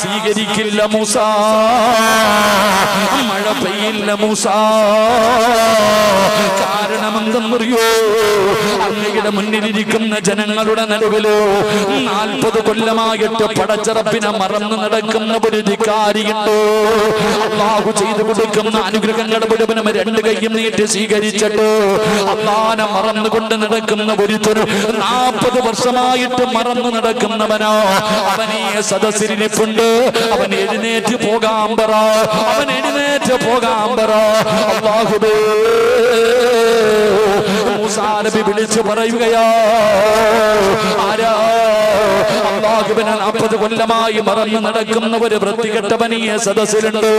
സ്വീകരിക്കില്ല മൂസ, മഴ പെയ്യില്ല മൂസ. കാരണം എന്തെന്നറിയോ? അങ്ങയുടെ മുന്നിലിരിക്കുന്ന ജനങ്ങളുടെ നടുവിലോ 40 കൊല്ലമായിട്ട് പടച്ചറപ്പിനെ മറന്നു നടക്കുന്ന ഒരു ധിക്കാരിയുണ്ട്. അല്ലാഹു ചെയ്തു കൊടുക്കുന്ന അനുഗ്രഹങ്ങളുടെ മുഴുവനും 2 കൈയും നീട്ടി സ്വീകരിച്ചിട്ട് അല്ലാഹനെ മറന്നുകൊണ്ട് നടക്കുന്ന ഒരുത്തനും 40 വർഷമായിട്ട് മറന്നു നടക്കുന്നവനോ അവനെ സദസ്സിരിപ്പുണ്ട്. അവൻ എഴുന്നേറ്റ് പോകാൻ പറ, അവൻ എഴുന്നേറ്റ് പോകാൻ പറ. അല്ലാഹുവേ, മൂസാ നബി വിളിച്ചു പറയുകയാ, ആരാ? അല്ലാഹുവിനെ 40 കൊല്ലമായി മറന്നു നടക്കുന്ന ഒരു വൃത്തികെട്ടവൻ ഈ സദസ്സിലുണ്ട്.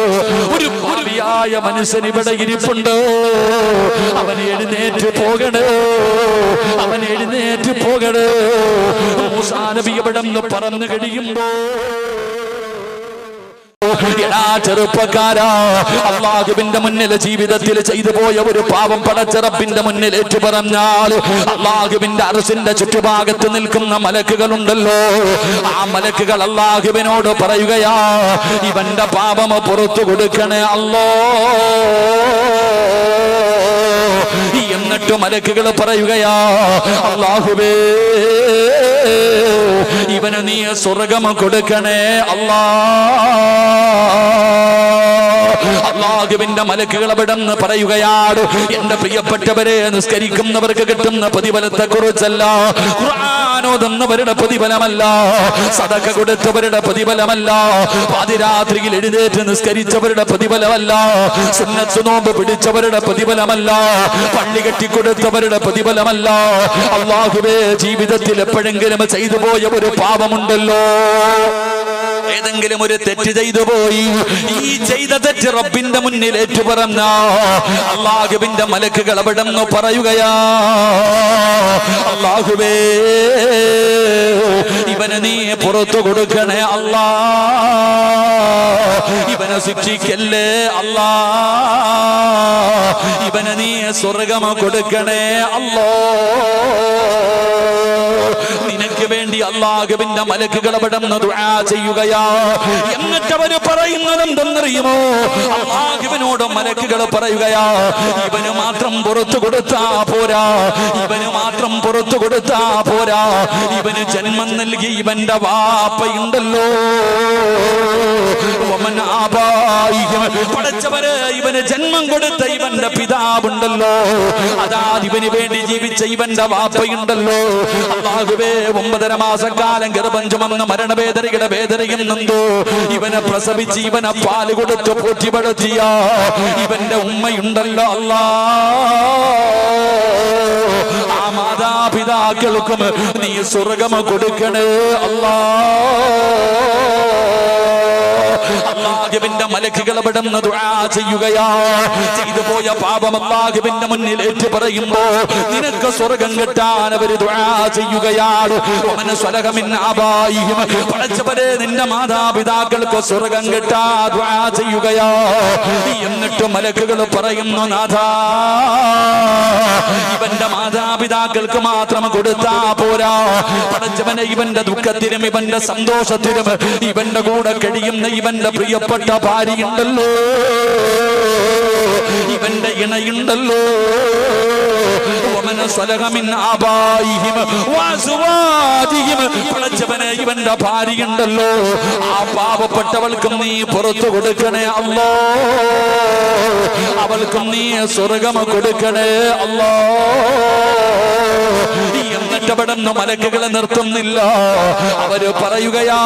ഒരു പാപിയായ മനുഷ്യൻ ഇവിടെ ഇരിപ്പുണ്ട്. അവൻ എഴുന്നേറ്റ് പോകണേ, അവൻ എഴുന്നേറ്റ് പോകണേ. മൂസാ നബി ഇവിടെ നിന്ന് പറന്നു കഴിയുമ്പോ, ചെറുപ്പക്കാരാ, അല്ലാഹുവിന്റെ മുന്നിൽ ജീവിതത്തിൽ ചെയ്തു പോയ ഒരു പാപം പടച്ചറപ്പിന്റെ മുന്നിൽ ഏറ്റു പറഞ്ഞാൽ അല്ലാഹുവിന്റെ അർശിന്റെ ചുറ്റുഭാഗത്ത് നിൽക്കുന്ന മലക്കുകളുണ്ടല്ലോ, ആ മലക്കുകൾ അല്ലാഹുവിനോട് പറയുകയാ, ഇവന്റെ പാപം പുറത്തു കൊടുക്കണേ അല്ലോ. എന്നിട്ട് മലക്കുകൾ പറയുകയാ, അല്ലാഹുവേ, ഇവന് നീ സ്വർഗ്ഗം കൊടുക്കണേ അല്ലാ. അല്ലാഹുവിന്റെ മലക്കുകൾ അവിടെന്ന് പറയുകയാണ്, എന്റെ പ്രിയപ്പെട്ടവരെ, നിസ്കരിക്കുന്നവർക്ക് കിട്ടുന്ന പ്രതിഫലത്തെ കുറിച്ചല്ല, ഖുർആൻ ഓതുന്നവരുടെ പ്രതിഫലമല്ല, സദഖ കൊടുത്തവരുടെ പ്രതിഫലമല്ല, പാതിരാത്രിയിൽ എഴുന്നേറ്റ് നിസ്കരിച്ചവരുടെ പ്രതിഫലമല്ല, സുന്നത്ത് നോമ്പ് പിടിച്ചവരുടെ പ്രതിഫലമല്ല, പള്ളി കെട്ടിക്കൊടുത്തവരുടെ പ്രതിഫലമല്ല. അല്ലാഹുവേ, ജീവിതത്തിൽ എപ്പോഴെങ്കിലും ചെയ്തു പോയ ഒരു പാപമുണ്ടല്ലോ, ഏതെങ്കിലും ഒരു തെറ്റ് ചെയ്തു പോയി, ഈ ചെയ്ത തെറ്റ് റബ്ബിന്റെ മുന്നിൽ ഏറ്റുപറഞ്ഞ അല്ലാഹുവിന്റെ മലക്കുകൾ അവിടെന്ന് പറയുകയാ, അല്ലാഹുവേ, ഇവന് നീ പുറത്തു കൊടുക്കണേ അല്ലാ, ഇവനെ ശിക്ഷിക്കല്ലേ അല്ലാ, ഇവന് നീ സ്വർഗ്ഗം കൊടുക്കണേ അല്ലാ. നിനക്ക് വേണ്ടി അല്ലാഹുവിന്റെ മലക്കുകൾ അവിടെന്ന് ദുആ ചെയ്യുകയാ. എന്നിട്ട് അവര് പറയുന്നത് എന്തെന്നറിയുമോ? അല്ലാഹുവിനോട് മലക്കുകൾ പറയുകയാ, ഇവന് മാത്രം പുറത്തു കൊടുത്താ പോരാ, ഇവന് മാത്രം പുറത്തു കൊടുത്താ പോരാ, ഇവന് ജന്മം നൽകി ഇവന്റെ വാപ്പയുണ്ടല്ലോ, പടച്ചവര് ഇവന് ജന്മം കൊടുത്ത ഇവന്റെ പിതാവുണ്ടല്ലോ, അതാ ഇവന് വേണ്ടി ജീവിച്ച ഇവന്റെ വാപ്പയുണ്ടല്ലോ. അല്ലാഹുവേ, 9.5 മാസക്കാലം ഗർഭം ചുമന്ന് മരണവേദനയുടെ വേദനയും നൊന്തു ഇവനെ പ്രസവിച്ച് ഇവനെ പാല് കൊടുത്ത് പോറ്റി വളർത്തിയ ഇവന്റെ ഉമ്മയുണ്ടല്ലോ അല്ലാ, ആ മാതാപിതാക്കൾക്കും നീ സ്വർഗ്ഗം കൊടുക്കണേ അല്ലാ. അല്ലാഹുവിന്റെ മലക്കുകൾ അവിടെന്ന് ദുആ ചെയ്യുകയാ. ചെയ്തു പോയ പാപം അല്ലാഹുവിന്റെ മുന്നിൽ ഏറ്റു പറയുമ്പോ നിനക്ക് സ്വർഗ്ഗം കിട്ടാൻ അവര് ദുആ ചെയ്യുകയാണ്. പടച്ചവരെ, നിന്റെ മാതാപിതാക്കൾക്ക് സ്വർഗ്ഗം കിട്ടാ ദുആ ചെയ്യുകയാ. എന്നിട്ട് മലക്കുകൾ പറയുന്നു, നാഥാ, ഇവന്റെ മാതാപിതാക്കൾക്ക് മാത്രം കൊടുത്താ പോരാ, പടച്ചവനെ, ഇവന്റെ ദുഃഖത്തിനും ഇവന്റെ സന്തോഷത്തിനും ഇവന്റെ കൂടെ കഴിയുന്ന ഇവന്റെ പ്രിയപ്പെട്ട ഭാര്യയുണ്ടല്ലോ, ഇവന്റെ ഇണയുണ്ടല്ലോ, പടച്ചവനെ, ഇവന്റെ ഭാര്യയുണ്ടല്ലോ, ആ പാവപ്പെട്ടവൾക്കും നീ പുറത്തു കൊടുക്കണേ അല്ലാ, അവൾക്കും നീ സ്വർഗ്ഗം കൊടുക്കണേ അല്ലാ. എന്നിട്ട് അവിടുന്ന് മലക്കുകളെ നിർത്തുന്നില്ല, അവര് പറയുകയാ,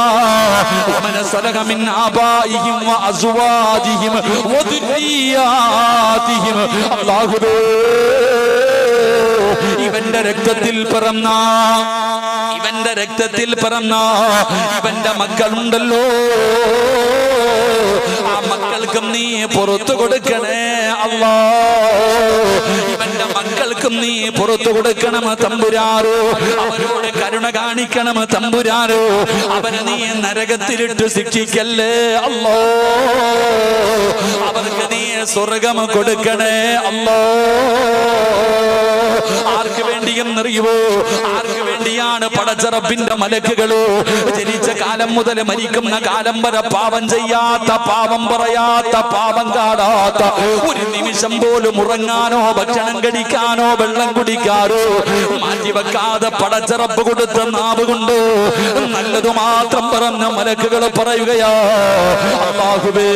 അല്ലാഹുവേ, ഇവന്റെ രക്തത്തിൽ പിറന്ന ഇവന്റെ മക്കളുണ്ടല്ലോ, ആ മക്കൾക്കും നീ പുറത്തു കൊടുക്കണേ അല്ലാ, ഇവന്റെ മക്കൾക്കും നീ പുറത്തു കൊടുക്കണം തമ്പുരാനോ, അവരോട് കരുണ കാണിക്കണം തമ്പുരാനോ, അവനെ നീ നരകത്തിലിട്ട് ശിക്ഷിക്കല്ലേ അല്ലാ, അവർക്ക് നീ സ്വർഗം കൊടുക്കണേ അല്ലാ. ആർക്ക് വേണ്ടിയെന്നറിയുവോ? ആർക്ക് വേണ്ടിയാണ്? പടച്ചറബിന്റെ മലക്കുകളോ ജനിച്ച കാലം മുതൽ മരിക്കുന്ന കാലം വരെ പാപം ചെയ്യാത്ത, പാപം പറയാത്ത, പാപം കാടാത്ത, ഒരു നിമിഷം പോലും ഉറങ്ങാനോ ഭക്ഷണം കഴിക്കാനോ വെള്ളം കുടിക്കാനോ മാറ്റിവെക്കാതെ പടച്ചറബ് കൊടുത്ത നാവ് കൊണ്ട് നല്ലത് മാത്രം പറഞ്ഞ മലക്കുകൾ പറയുകയാ, അല്ലാഹുവേ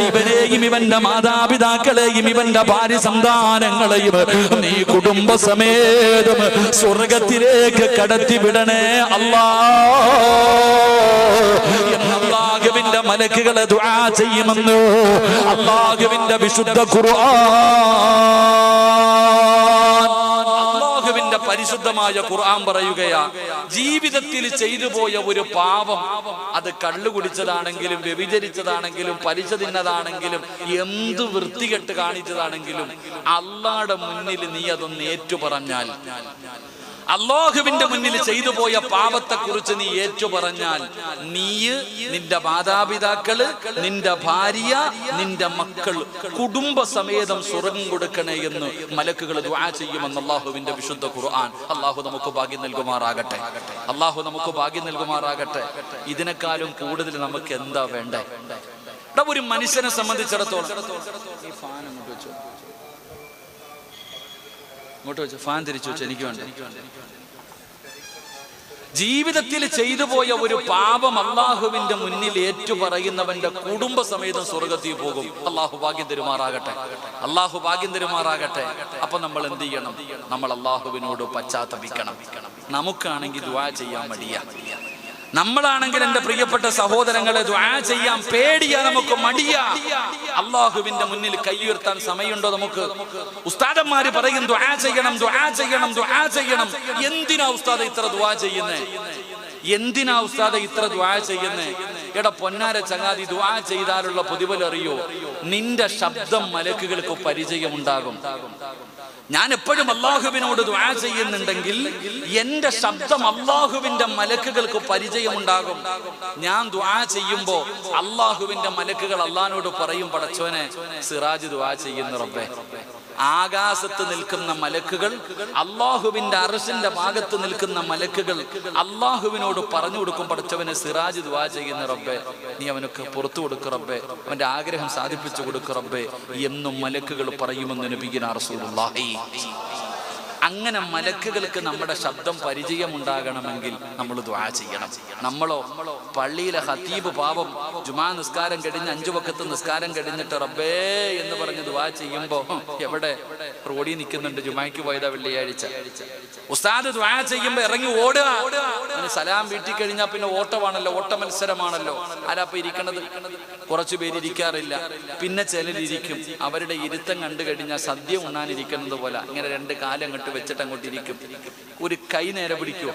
ഇവനെയും ഇവന്റെ മാതാപിതാക്കളെയും ഇവന്റെ ഭാര്യ സന്താനങ്ങളെയും നീ കുടുംബസമേതം സ്വർഗത്തിലേക്ക് കടത്തിവിടണേ അല്ലാ എന്ന് അല്ലാഹുവിന്റെ മലക്കുകളെ ദുആ ചെയ്യുമെന്ന് അല്ലാഹുവിന്റെ വിശുദ്ധ ഖുർആൻ, അല്ലാഹുവിന്റെ പരിശുദ്ധമായ ഖുർആൻ പറയുകയാ, ജീവിതത്തിൽ ചെയ്തു പോയ ഒരു പാപം, അത് കള്ളു കുടിച്ചതാണെങ്കിലും വ്യഭിചരിച്ചതാണെങ്കിലും പലിശ തിന്നതാണെങ്കിലും എന്ത് വൃത്തികെട്ട് കാണിച്ചതാണെങ്കിലും അല്ലാഹുവിന്റെ മുന്നിൽ നീ അതൊന്ന് ഏറ്റുപറഞ്ഞാൽ, അല്ലാഹുവിന്റെ മുന്നിൽ ചെയ്തു പോയ പാപത്തെ കുറിച്ച് നീ ഏറ്റുപറഞ്ഞാൽ, നീ, നിന്റെ മാതാപിതാക്കള്, നിന്റെ ഭാര്യ, നിന്റെ മക്കൾ കുടുംബസമേതം സ്വർഗ്ഗം കൊടുക്കണേ എന്ന് മലക്കുകൾ ദുആ ചെയ്യുമെന്ന് അല്ലാഹുവിന്റെ വിശുദ്ധ ഖുർആൻ. അല്ലാഹു നമുക്ക് ഭാഗ്യം നൽകുമാറാകട്ടെ. അല്ലാഹു നമുക്ക് ഭാഗ്യം നൽകുമാറാകട്ടെ. ഇതിനേക്കാളും കൂടുതൽ നമുക്ക് എന്താ വേണ്ടേ? ഒരു മനുഷ്യനെ സംബന്ധിച്ചിടത്തോളം ഈ ഫാൻ ഇങ്ങോട്ട് വെച്ചു, ഫാൻ തിരിച്ചു വെച്ചു, എനിക്ക് വേണ്ട. ജീവിതത്തിൽ ചെയ്തു പോയ ഒരു പാപം അല്ലാഹുവിന്റെ മുന്നിൽ ഏറ്റുപറയുന്നവന്റെ കുടുംബസമേതം സ്വർഗത്തിൽ പോകും. അല്ലാഹു ഭാഗ്യം തരുമാറാകട്ടെ. അല്ലാഹു ഭാഗ്യം തരുമാറാകട്ടെ. അപ്പൊ നമ്മൾ എന്ത് ചെയ്യണം? നമ്മൾ അല്ലാഹുവിനോട് പശ്ചാത്തപിക്കണം. നമുക്കാണെങ്കിൽ ദുആ ചെയ്യാൻ മടിയാ. നമ്മളാണെങ്കിൽ എന്റെ പ്രിയപ്പെട്ട സഹോദരങ്ങളെ ദുആ ചെയ്യാൻ പേടിയാ, നമുക്ക് മടിയാ. അല്ലാഹുവിന്റെ മുന്നിൽ കൈയുയർത്താൻ സമയമുണ്ടോ നമുക്ക്? ഉസ്താദന്മാര് പറയും ദുആ ചെയ്യണം, ദുആ ചെയ്യണം, ദുആ ചെയ്യണം. എന്തിനാ ഉസ്താദ് ഇത്ര ദുആ ചെയ്യുന്നേ? എന്തിനാ ഉസ്താദ് ഇത്ര ദുആ ചെയ്യുന്നേ? എടാ പൊന്നാര ചങ്ങാതി, ദുആ ചെയ്താലുള്ള പ്രതിഫലം അറിയോ? നിന്റെ ശബ്ദം മലക്കുകൾക്ക് പരിചയമുണ്ടാകും. ഞാൻ എപ്പോഴും അല്ലാഹുവിനോട് ദുആ ചെയ്യുന്നുണ്ടെങ്കിൽ എന്റെ ശബ്ദം അല്ലാഹുവിന്റെ മലക്കുകൾക്ക് പരിചയമുണ്ടാകും. ഞാൻ ദുആ ചെയ്യുമ്പോ അല്ലാഹുവിന്റെ മലക്കുകൾ അല്ലാഹുവിനോട് പറയും, പടച്ചോനെ സിറാജ് ദുആ ചെയ്യുന്നു റബ്ബേ. ആകാശത്ത് നിൽക്കുന്ന മലക്കുകൾ, അല്ലാഹുവിന്റെ അർശിന്റെ ഭാഗത്ത് നിൽക്കുന്ന മലക്കുകൾ അല്ലാഹുവിനോട് പറഞ്ഞു കൊടുക്കും, പടച്ചവനെ സിറാജ് ദുആ ചെയ്യുന്ന റബ്ബേ, നീ അവനൊക്കെ പുറത്തു കൊടുക്കു റബ്ബേ, അവന്റെ ആഗ്രഹം സാധിപ്പിച്ചു കൊടുക്കു റബ്ബേ എന്നും മലക്കുകൾ പറയുമെന്ന് നബിയുനാ റസൂലുള്ളാഹി. അങ്ങനെ മലക്കുകൾക്ക് നമ്മുടെ ശബ്ദം പരിചയമുണ്ടാകണമെങ്കിൽ നമ്മൾ ദുആ ചെയ്യണം. നമ്മളോ പള്ളിയിലെ ഖതീബ് പാപം ജുമാ നിസ്കാരം കഴിഞ്ഞ് 5 വഖത്ത് നിസ്കാരം കഴിഞ്ഞിട്ട് റബ്ബേ എന്ന് പറഞ്ഞ് ദുആ ചെയ്യുമ്പോ എവിടെ റോഡിൽ നിൽക്കുന്നുണ്ട്, ജുമായ്ക്ക് പോയതാ വെള്ളിയാഴ്ച. ഉസ്താദ് ദുആ ചെയ്യുമ്പോ ഇറങ്ങി ഓടുക. സലാം വീട്ടിൽ കഴിഞ്ഞാൽ പിന്നെ ഓട്ടമാണല്ലോ, ഓട്ട മത്സരമാണല്ലോ. ആരാപ്പ ഇരിക്കണത്? കുറച്ചു പേര് ഇരിക്കാറില്ല, പിന്നെ ചിലരിയ്ക്കും. അവരുടെ ഇരുത്തം കണ്ടു കഴിഞ്ഞാൽ സദ്യ ഉണ്ണാനിരിക്കുന്നത് പോലെ ഇങ്ങനെ 2 കാലം അങ്ങോട്ട് വെച്ചിട്ട് അങ്ങോട്ട് ഇരിക്കും. ഒരു കൈ നേരെ പിടിക്കുമോ?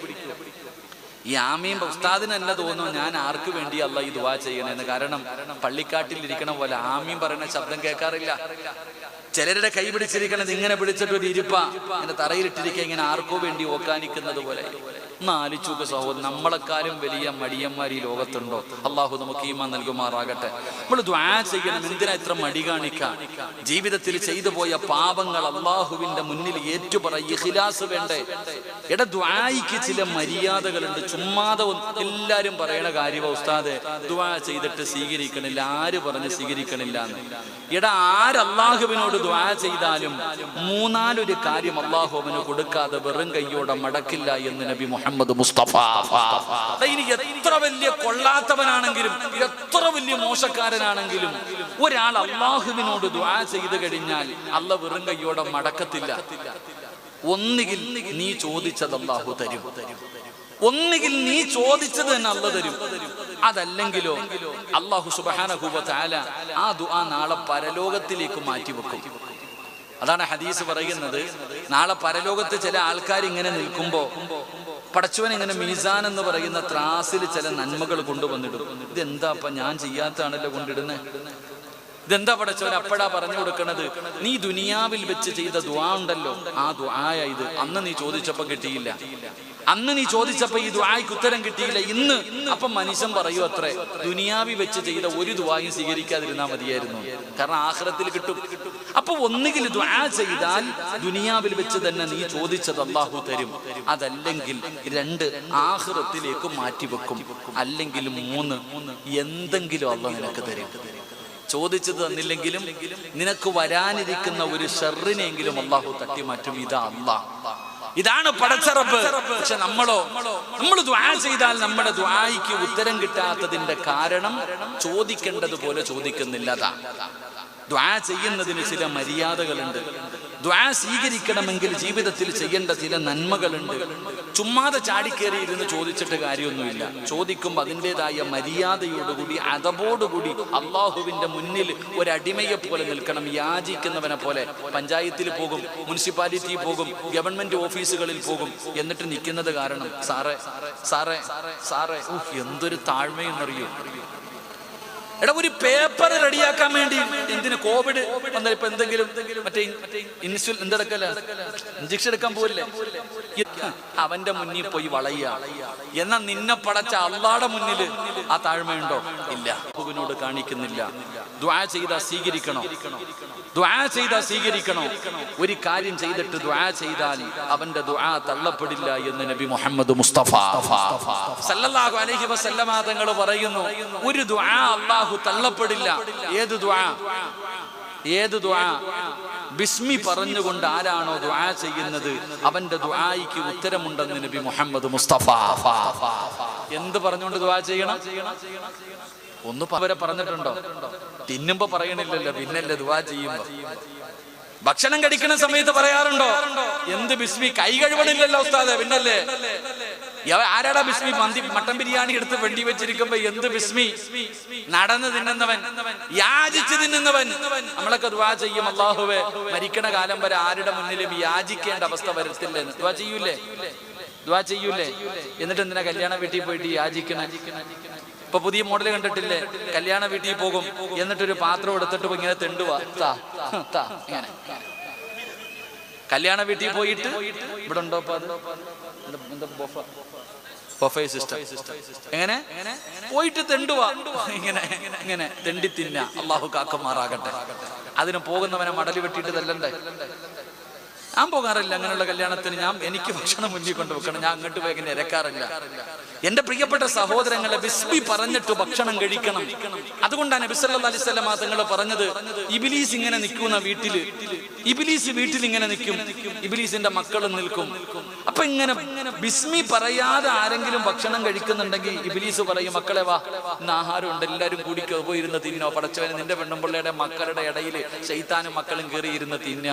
ഈ ആമീൻ ഉസ്താദിന് തന്നെ തോന്നുന്നു ഞാൻ ആർക്ക് വേണ്ടി അല്ലാ ഈ ദുആ ചെയ്യണേന്ന്. കാരണം പള്ളിക്കാട്ടിൽ ഇരിക്കണ പോലെ ആമീൻ പറയുന്ന ശബ്ദം കേൾക്കാറില്ല. ചിലരുടെ കൈ പിടിച്ചിരിക്കണത് ഇങ്ങനെ പിടിച്ചിട്ട് ഒരു ഇരിപ്പ ഇങ്ങനെ തറയിലിട്ടിരിക്കുക, ഇങ്ങനെ ആർക്കോ വേണ്ടി ഓക്കാനിക്കുന്നത് പോലെ. ഒന്ന് ആലോചിച്ചു സഹോദരൻ, നമ്മളെക്കാളും വലിയ മടിയന്മാർ ഈ ലോകത്തുണ്ടോ? അള്ളാഹു നമുക്ക് ഈമാൻ നൽകുമാറാകട്ടെ. നമ്മൾ ദുആ ചെയ്യണം. എന്തിനാ ഇത്ര മടി കാണിക്കാൻ? ജീവിതത്തിൽ ചെയ്തു പോയ പാപങ്ങൾ അള്ളാഹുവിന്റെ മുന്നിൽ ഏറ്റുപറയ ഇഖ്ലാസ് വേണ്ടേ? എടാ ദുആയ്ക്ക് ചില മര്യാദകളുണ്ട്. ചുമ്മാതെ എല്ലാരും പറയണ കാര്യമാ, ഉസ്താദെ ദുആ ചെയ്തിട്ട് സ്വീകരിക്കണില്ല, ആര് പറഞ്ഞ് സ്വീകരിക്കണില്ല എന്ന്. എടാ ആര് അള്ളാഹുവിനോട് ദുആ ചെയ്താലും 3-4 കാര്യം അള്ളാഹു അവന് കൊടുക്കാതെ വെറും കയ്യോടെ മടക്കില്ല എന്ന് നബി മുഹമ്മദ് മുസ്തഫ. ഇനി എത്ര വലിയ കൊള്ളാത്തവനാണെങ്കിലും എത്ര വലിയ മോശക്കാരനാണെങ്കിലും ഒരാൾ അള്ളാഹുവിനോട് ദുആ ചെയ്തു കഴിഞ്ഞാൽ അള്ളാഹ് വെറും കയ്യോടെ മടക്കത്തില്ല. ഒന്നുകിൽ നീ ചോദിച്ചത് അള്ളാഹു തരും, ഒന്നുകിൽ നീ ചോദിച്ചത് തന്നെ അള്ളാഹ് തരും. അതല്ലെങ്കിലോ അള്ളാഹു സുബ്ഹാനഹു വ തആല ആ ദുആ നാളെ പരലോകത്തിലേക്ക് മാറ്റിവെക്കും. അതാണ് ഹദീസ് പറയുന്നത്. നാളെ പരലോകത്ത് ചില ആൾക്കാർ ഇങ്ങനെ നിൽക്കുമ്പോ പടച്ചവൻ ഇങ്ങനെ മീസാൻ എന്ന് പറയുന്ന ത്രാസിൽ ചില നന്മകൾ കൊണ്ടുവന്നിടും. ഇതെന്താപ്പ ഞാൻ ചെയ്യാത്താണല്ലോ കൊണ്ടിടുന്നേ, ഇതെന്താ പടച്ചവൻ? അപ്പോഴാ പറഞ്ഞു കൊടുക്കണത്, നീ ദുനിയാവിൽ വെച്ച് ചെയ്ത ദുആ ഉണ്ടല്ലോ, ആ ദുആയ ഇത്. അന്ന് നീ ചോദിച്ചപ്പോ കിട്ടിയില്ല, അന്ന് നീ ചോദിച്ചപ്പോ ഈ ദുആയ്ക്ക് ഉത്തരം കിട്ടിയില്ല. ഇന്ന് അപ്പം മനുഷ്യൻ പറയൂ അത്രേ, ദുനിയാവി വെച്ച് ചെയ്ത ഒരു ദുആയും സ്വീകരിക്കാതിരുന്നാൽ മതിയായിരുന്നു, കാരണം ആഖിറത്തിൽ കിട്ടും. അപ്പൊ ഒന്നുകിൽ ദുആ ചെയ്താൽ ദുനിയാവിൽ വെച്ച് തന്നെ നീ ചോദിച്ചത് അല്ലാഹു തരും, അതല്ലെങ്കിൽ 2 ആഖിറത്തിലേക്ക് മാറ്റിവെക്കും, അല്ലെങ്കിൽ 3 എന്തെങ്കിലും അല്ലാഹു നിനക്ക് തരും. ചോദിച്ചത് തന്നില്ലെങ്കിലും നിനക്ക് വരാനിരിക്കുന്ന ഒരു ഷർറിനെങ്കിലും അല്ലാഹു തട്ടിമാറ്റും. ഇതാ അല്ലാഹ്, ഇതാണ് പടച്ച റബ്ബ്. പക്ഷെ നമ്മൾ ദുആ ചെയ്താൽ നമ്മുടെ ദുആയ്ക്ക് ഉത്തരം കിട്ടാത്തതിന്റെ കാരണം ചോദിക്കേണ്ടതുപോലെ ചോദിക്കുന്നില്ല. ദുആ ചെയ്യുന്നതിന് ചില മര്യാദകളുണ്ട്. ദുആ സ്വീകരിക്കണമെങ്കിൽ ജീവിതത്തിൽ ചെയ്യേണ്ട ചില നന്മകളുണ്ട്. ചുമ്മാതെ ചാടിക്കേറി ഇരുന്ന് ചോദിച്ചിട്ട് കാര്യമൊന്നുമില്ല. ചോദിക്കുമ്പോൾ അതിൻ്റെതായ മര്യാദയോടുകൂടി അതബോടുകൂടി അള്ളാഹുവിന്റെ മുന്നിൽ ഒരടിമയെ പോലെ നിൽക്കണം. യാചിക്കുന്നവനെ പോലെ പഞ്ചായത്തിൽ പോകും, മുനിസിപ്പാലിറ്റി പോകും, ഗവൺമെന്റ് ഓഫീസുകളിൽ പോകും. എന്നിട്ട് നിൽക്കുന്നത് കാരണം സാറേ സാറേ സാറേ, എന്തൊരു താഴ്മയെന്നറിയോ. എടാ, ഒരു പേപ്പർ റെഡിയാക്കാൻ വേണ്ടി എന്തിന് കോവിഡ് വന്നാൽ ഇപ്പൊ എന്തെങ്കിലും മറ്റേ ഇഞ്ചക്ഷൻ എടുക്കാൻ പോവില്ലേ, അവന്റെ മുന്നിൽ പോയി വളയുക. എന്നാ നിന്നെ പടച്ച അള്ളാടെ മുന്നിൽ ആ താഴ്മയുണ്ടോ? ഇല്ല, അല്ലാഹുവിനോട് കാണിക്കുന്നില്ല. ദുആ ചെയ്താ സ്വീകരിക്കണോ? ദുആ ചെയ്താ സ്വീകരിക്കണോ? ഒരു കാര്യം ചെയ്തിട്ട് ദുആ ചെയ്താൽ അവന്റെ ദുആ തള്ളപ്പെടില്ല എന്ന് നബി മുഹമ്മദ് മുസ്തഫ സല്ലല്ലാഹു അലൈഹി വസല്ലമ തങ്ങൾ പറയുന്നു, ഒരു ദുആ അല്ലാഹു തള്ളപ്പെടില്ല. ഏത് ദുആ? ഏത് ദുആ? ബിസ്മി പറഞ്ഞുകൊണ്ട് ആരാണോ ദുആ ചെയ്യുന്നത് അവന്റെ ദുആയ്ക്ക് ഉത്തരമുണ്ടെന്ന് നബി മുഹമ്മദ് മുസ്തഫ. എന്ത് പറഞ്ഞുകൊണ്ട് ദുആ ചെയ്യണം? ഒന്ന് അവരെ പറഞ്ഞിട്ടുണ്ടോ? തിന്നുമ്പോ പറയണില്ലല്ലോ, പിന്നല്ലേ ദുആ ചെയ്യുമ്പോ. ഭക്ഷണം കഴിക്കുന്ന സമയത്ത് പറയാറുണ്ടോ? എന്ത് ബിസ്മി? കൈ കഴുകണില്ലല്ലോ ഉസ്താദേ, പിന്നല്ലേ. ആരാടാ ബിസ്മി? മട്ടൻ ബിരിയാണി എടുത്ത് വെണ്ടി വെച്ചിരിക്കുമ്പോ എന്ത് ബിസ്മി? നടന്ന് തിന്നുന്നവൻ, യാചിച്ച് തിന്നുന്നവൻ. നമ്മളൊക്കെ ദുആ ചെയ്യും, അല്ലാഹുവേ മരിക്കണ കാലം വരെ ആരുടെ മുന്നിലും യാചിക്കേണ്ട അവസ്ഥ വരത്തില്ല. ദുആ ചെയ്യൂലേ? ദുആ ചെയ്യൂലേ? എന്നിട്ട് എന്തിനാ കല്യാണ വീട്ടിൽ പോയിട്ട് യാചിക്കണ? ഇപ്പൊ പുതിയ മോഡൽ കണ്ടിട്ടില്ലേ? കല്യാണ വീട്ടിൽ പോകും, എന്നിട്ടൊരു പാത്രം എടുത്തിട്ട് ഇങ്ങനെ തെണ്ടുവാ. ഇങ്ങനെ കല്യാണ വീട്ടിൽ പോയിട്ട് ഇവിടെ ഉണ്ടോ ബൊഫേ സിസ്റ്റം, എങ്ങനെ പോയിട്ട് തെണ്ടുവാ, ഇങ്ങനെ ഇങ്ങനെ തെണ്ടി തിന്ന. അള്ളാഹു കാക്കമാറാകട്ടെ. അതിന് പോകുന്നവനെ മടലി വെട്ടിയിട്ട് തല്ലണ്ടേ? ഞാൻ പോകാറില്ല അങ്ങനെയുള്ള കല്യാണത്തിന്. എനിക്ക് ഭക്ഷണം മുന്നിൽ കൊണ്ട് വെക്കണം. ഞാൻ അങ്ങോട്ട് പോയി ഇങ്ങനെ ഇരക്കാറില്ല. എന്റെ പ്രിയപ്പെട്ട സഹോദരങ്ങളെ, ബിസ്മി പറഞ്ഞിട്ട് ഭക്ഷണം കഴിക്കണം. അതുകൊണ്ടാണ് നബി സല്ലല്ലാഹു അലൈഹി വസല്ലം തങ്ങൾ പറഞ്ഞത്, ഇബ്ലീസ് ഇങ്ങനെ നിൽക്കുന്ന വീട്ടില്, ഇബ്ലീസ് വീട്ടിൽ ഇങ്ങനെ നിൽക്കും, ഇബ്ലീസിന്റെ മക്കളും നിൽക്കും. അപ്പൊ ഇങ്ങനെ ബിസ്മി പറയാതെ ആരെങ്കിലും ഭക്ഷണം കഴിക്കുന്നുണ്ടെങ്കിൽ ഇബ്ലീസ് പറയും, മക്കളെ വാ, ഇന്ന് ആഹാരം ഉണ്ട്, എല്ലാവരും കൂടിക്കോ, പോയി ഇരുന്ന് തിന്നോ. പടച്ചവന് നിന്റെ പെണ്ണുമ്പിള്ളയുടെ മക്കളുടെ ഇടയിൽ ശൈത്താനും മക്കളും കയറി ഇരുന്ന് തിന്ന.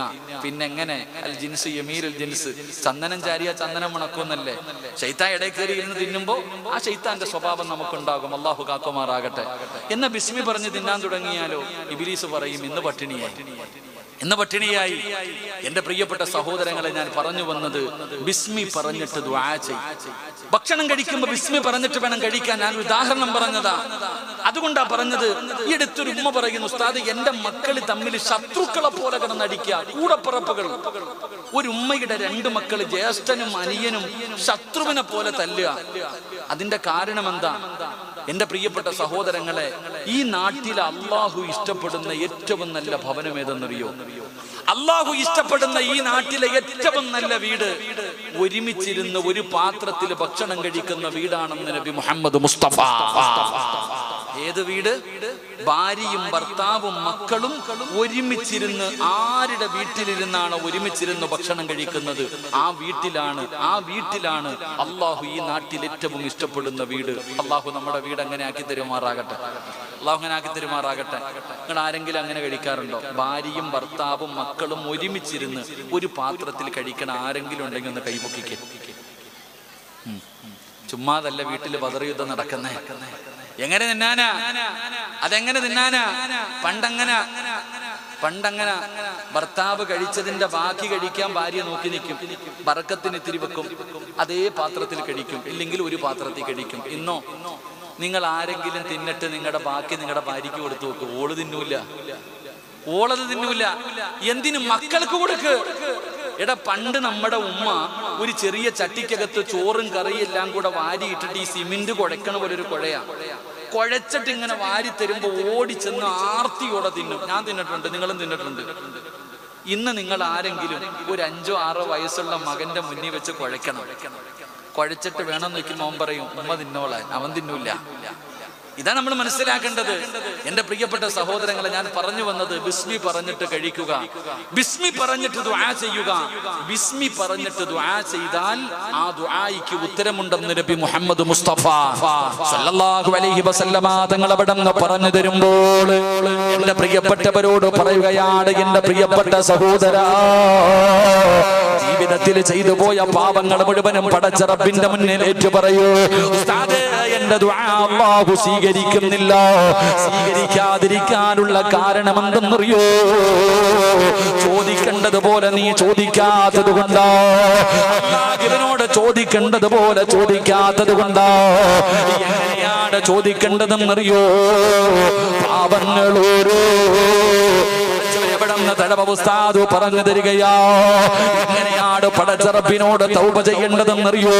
പിന്നെ എങ്ങനെ? അൽ ജിൻസ് യമീറുൽ ജിൻസ്, ചന്ദനം ചാരിയ ചന്ദനം മണക്കുന്നല്ലേ. ശൈത്താൻ ഇടയിൽ കയറി ഇരുന്ന് തിന്നുമ്പോ ആ ശൈത്താന്റെ സ്വഭാവം നമുക്കുണ്ടാകും. അള്ളാഹു കാക്കുമാറാകട്ടെ. എന്ന ബിസ്മി പറഞ്ഞ് തിന്നാൻ തുടങ്ങിയാലോ ഇബ്ലീസ് പറയും, ഇന്ന് പട്ടിണിയായി, ഇന്ന് പട്ടിണിയായി. എന്റെ പ്രിയപ്പെട്ട സഹോദരങ്ങളെ, ഞാൻ പറഞ്ഞു വന്നത് ബിസ്മി പറഞ്ഞിട്ട് ദുആ ചെയ്യ്. ഭക്ഷണം കഴിക്കുമ്പോ ബിസ്മി പറഞ്ഞിട്ട് വേണം കഴിക്കാൻ. ഞാൻ ഉദാഹരണം പറഞ്ഞതാ, അതുകൊണ്ടാ പറഞ്ഞത്. ഈ അടുത്തൊരു ഉമ്മ പറയുന്നു, ഉസ്താദ് എന്റെ മക്കൾ തമ്മിൽ ശത്രുക്കളെ പോലെ കിടന്നടിക്കുക, കൂടപ്പിറപ്പുകൾ. ഒരു ഉമ്മയുടെ 2 മക്കൾ, ജ്യേഷ്ഠനും അനിയനും ശത്രുവിനെ പോലെ തല്ലുക. അതിന്റെ കാരണം എന്താ? എന്റെ പ്രിയപ്പെട്ട സഹോദരങ്ങളെ, ഈ നാട്ടിൽ അള്ളാഹു ഇഷ്ടപ്പെടുന്ന ഏറ്റവും നല്ല ഭവനം ഏതെന്നറിയോ? അള്ളാഹു ഇഷ്ടപ്പെടുന്ന ഈ നാട്ടിലെ ഏറ്റവും നല്ല വീട് ഒരുമിച്ചിരുന്ന് ഒരു പാത്രത്തിൽ ഭക്ഷണം കഴിക്കുന്ന വീടാണെന്ന് നബി മുഹമ്മദ് മുസ്തഫ. ഏത് വീട്? ഭാര്യയും ഭർത്താവും മക്കളും ഒരുമിച്ചിരുന്ന്, ആരുടെ വീട്ടിലിരുന്നാണ് ഒരുമിച്ചിരുന്ന് ഭക്ഷണം കഴിക്കുന്നത് ആ വീട്ടിലാണ് അള്ളാഹു ഈ നാട്ടിൽ ഏറ്റവും ഇഷ്ടപ്പെടുന്ന വീട്. അള്ളാഹു നമ്മുടെ വീട് അങ്ങനെ ആക്കി തരുമാറാകട്ടെ. അള്ളാഹു അങ്ങനെ ആക്കി തരുമാറാകട്ടെ. നിങ്ങൾ ആരെങ്കിലും അങ്ങനെ കഴിക്കാറുണ്ടോ? ഭാര്യയും ഭർത്താവും മക്കളും ഒരുമിച്ചിരുന്ന് ഒരു പാത്രത്തിൽ കഴിക്കണ ആരെങ്കിലും ഉണ്ടെങ്കിൽ ഒന്ന് കൈപൊക്കിക്കേ. ചുമ്മാതല്ല വീട്ടിൽ ബദർയുദ്ധം നടക്കുന്നേ. എങ്ങനെ തിന്നാനാ? അതെങ്ങനെ തിന്നാനാ? പണ്ടങ്ങനെ ഭർത്താവ് കഴിച്ചതിന്റെ ബാക്കി കഴിക്കാൻ ഭാര്യ നോക്കി നിൽക്കും, ബറക്കത്തിന് ഇത്തിരി വെക്കും, അതേ പാത്രത്തിൽ കഴിക്കും, ഇല്ലെങ്കിൽ ഒരു പാത്രത്തിൽ കഴിക്കും. ഇന്നോ നിങ്ങൾ ആരെങ്കിലും തിന്നിട്ട് നിങ്ങളുടെ ബാക്കി നിങ്ങളുടെ ഭാര്യയ്ക്ക് കൊടുത്തു വെക്കും, ഓള് തിന്നൂല, ഓളത് തിന്നൂല. എന്തിനും മക്കൾക്ക് കൊടുക്ക്. എടാ, പണ്ട് നമ്മുടെ ഉമ്മ ഒരു ചെറിയ ചട്ടിക്കകത്ത് ചോറും കറിയും എല്ലാം കൂടെ വാരിയിട്ടിട്ട് ഈ സിമെന്റ് കുഴക്കണ പോലെ ഒരു കുഴയാണ്. കുഴച്ചിട്ട് ഇങ്ങനെ വാരി തരുമ്പോ ഓടിച്ചെന്ന് ആർത്തിയോടെ തിന്നും. ഞാൻ തിന്നിട്ടുണ്ട്, നിങ്ങളും തിന്നിട്ടുണ്ട്. ഇന്ന് നിങ്ങൾ ആരെങ്കിലും ഒരു 5-6 വയസ്സുള്ള മകന്റെ മുന്നിൽ വെച്ച് കുഴക്കണം, കുഴച്ചിട്ട് വേണം നോക്കുമ്പോൾ അവൻ പറയും ഉമ്മ തിന്നോളാൻ, അവൻ തിന്നൂല. ഇതാ നമ്മൾ മനസ്സിലാക്കേണ്ടത്. എന്റെ പ്രിയപ്പെട്ട സഹോദരങ്ങളെ, ഞാൻ പറഞ്ഞു വന്നത് ബിസ്മി പറഞ്ഞിട്ട് കഴിക്കുക, ബിസ്മി പറഞ്ഞിട്ട് ദുആ ചെയ്യുക. ബിസ്മി പറഞ്ഞിട്ട് ദുആ ചെയ്താൽ ആ ദുആയ്ക്ക് ഉത്തരമുണ്ടെന്ന് നബി മുഹമ്മദ് മുസ്തഫ സല്ലല്ലാഹു അലൈഹി വസല്ലമ തങ്ങൾ അവിടുന്ന് പറഞ്ഞു തരുമ്പോൾ എന്റെ പ്രിയപ്പെട്ടവരോട് പറയുകയാണ്, എന്റെ പ്രിയപ്പെട്ട സഹോദരാ, ജീവിതത്തിൽ ചെയ്തു പോയ പാപങ്ങൾ മുഴുവനും പടച്ച റബ്ബിന്റെ മുന്നിൽ ഏറ്റു പറയൂ. ഉസ്താദേ, എന്റെ ദുആ അല്ലാഹു സ്വീകരിക്കുന്നില്ല. സ്വീകരിക്കാതിരിക്കാനുള്ള കാരണം എന്തെന്നറിയോ? ചോദിക്കേണ്ടതുപോലെ നീ ചോദിക്കാത്തത് കൊണ്ടാ. അല്ലാഹുവിനോട് ചോദിക്കേണ്ടതുപോലെ ചോദിക്കാത്തത് കൊണ്ടാ. എങ്ങനെയാണ് ചോദിക്കേണ്ടതെന്നറിയോ? പാപങ്ങളോരോ ഉസ്താദ് പറഞ്ഞു തരികയാ. എങ്ങനെയാണ് പടച്ച റബ്ബിനോട് തൗബ ചെയ്യേണ്ടതെന്നറിയോ?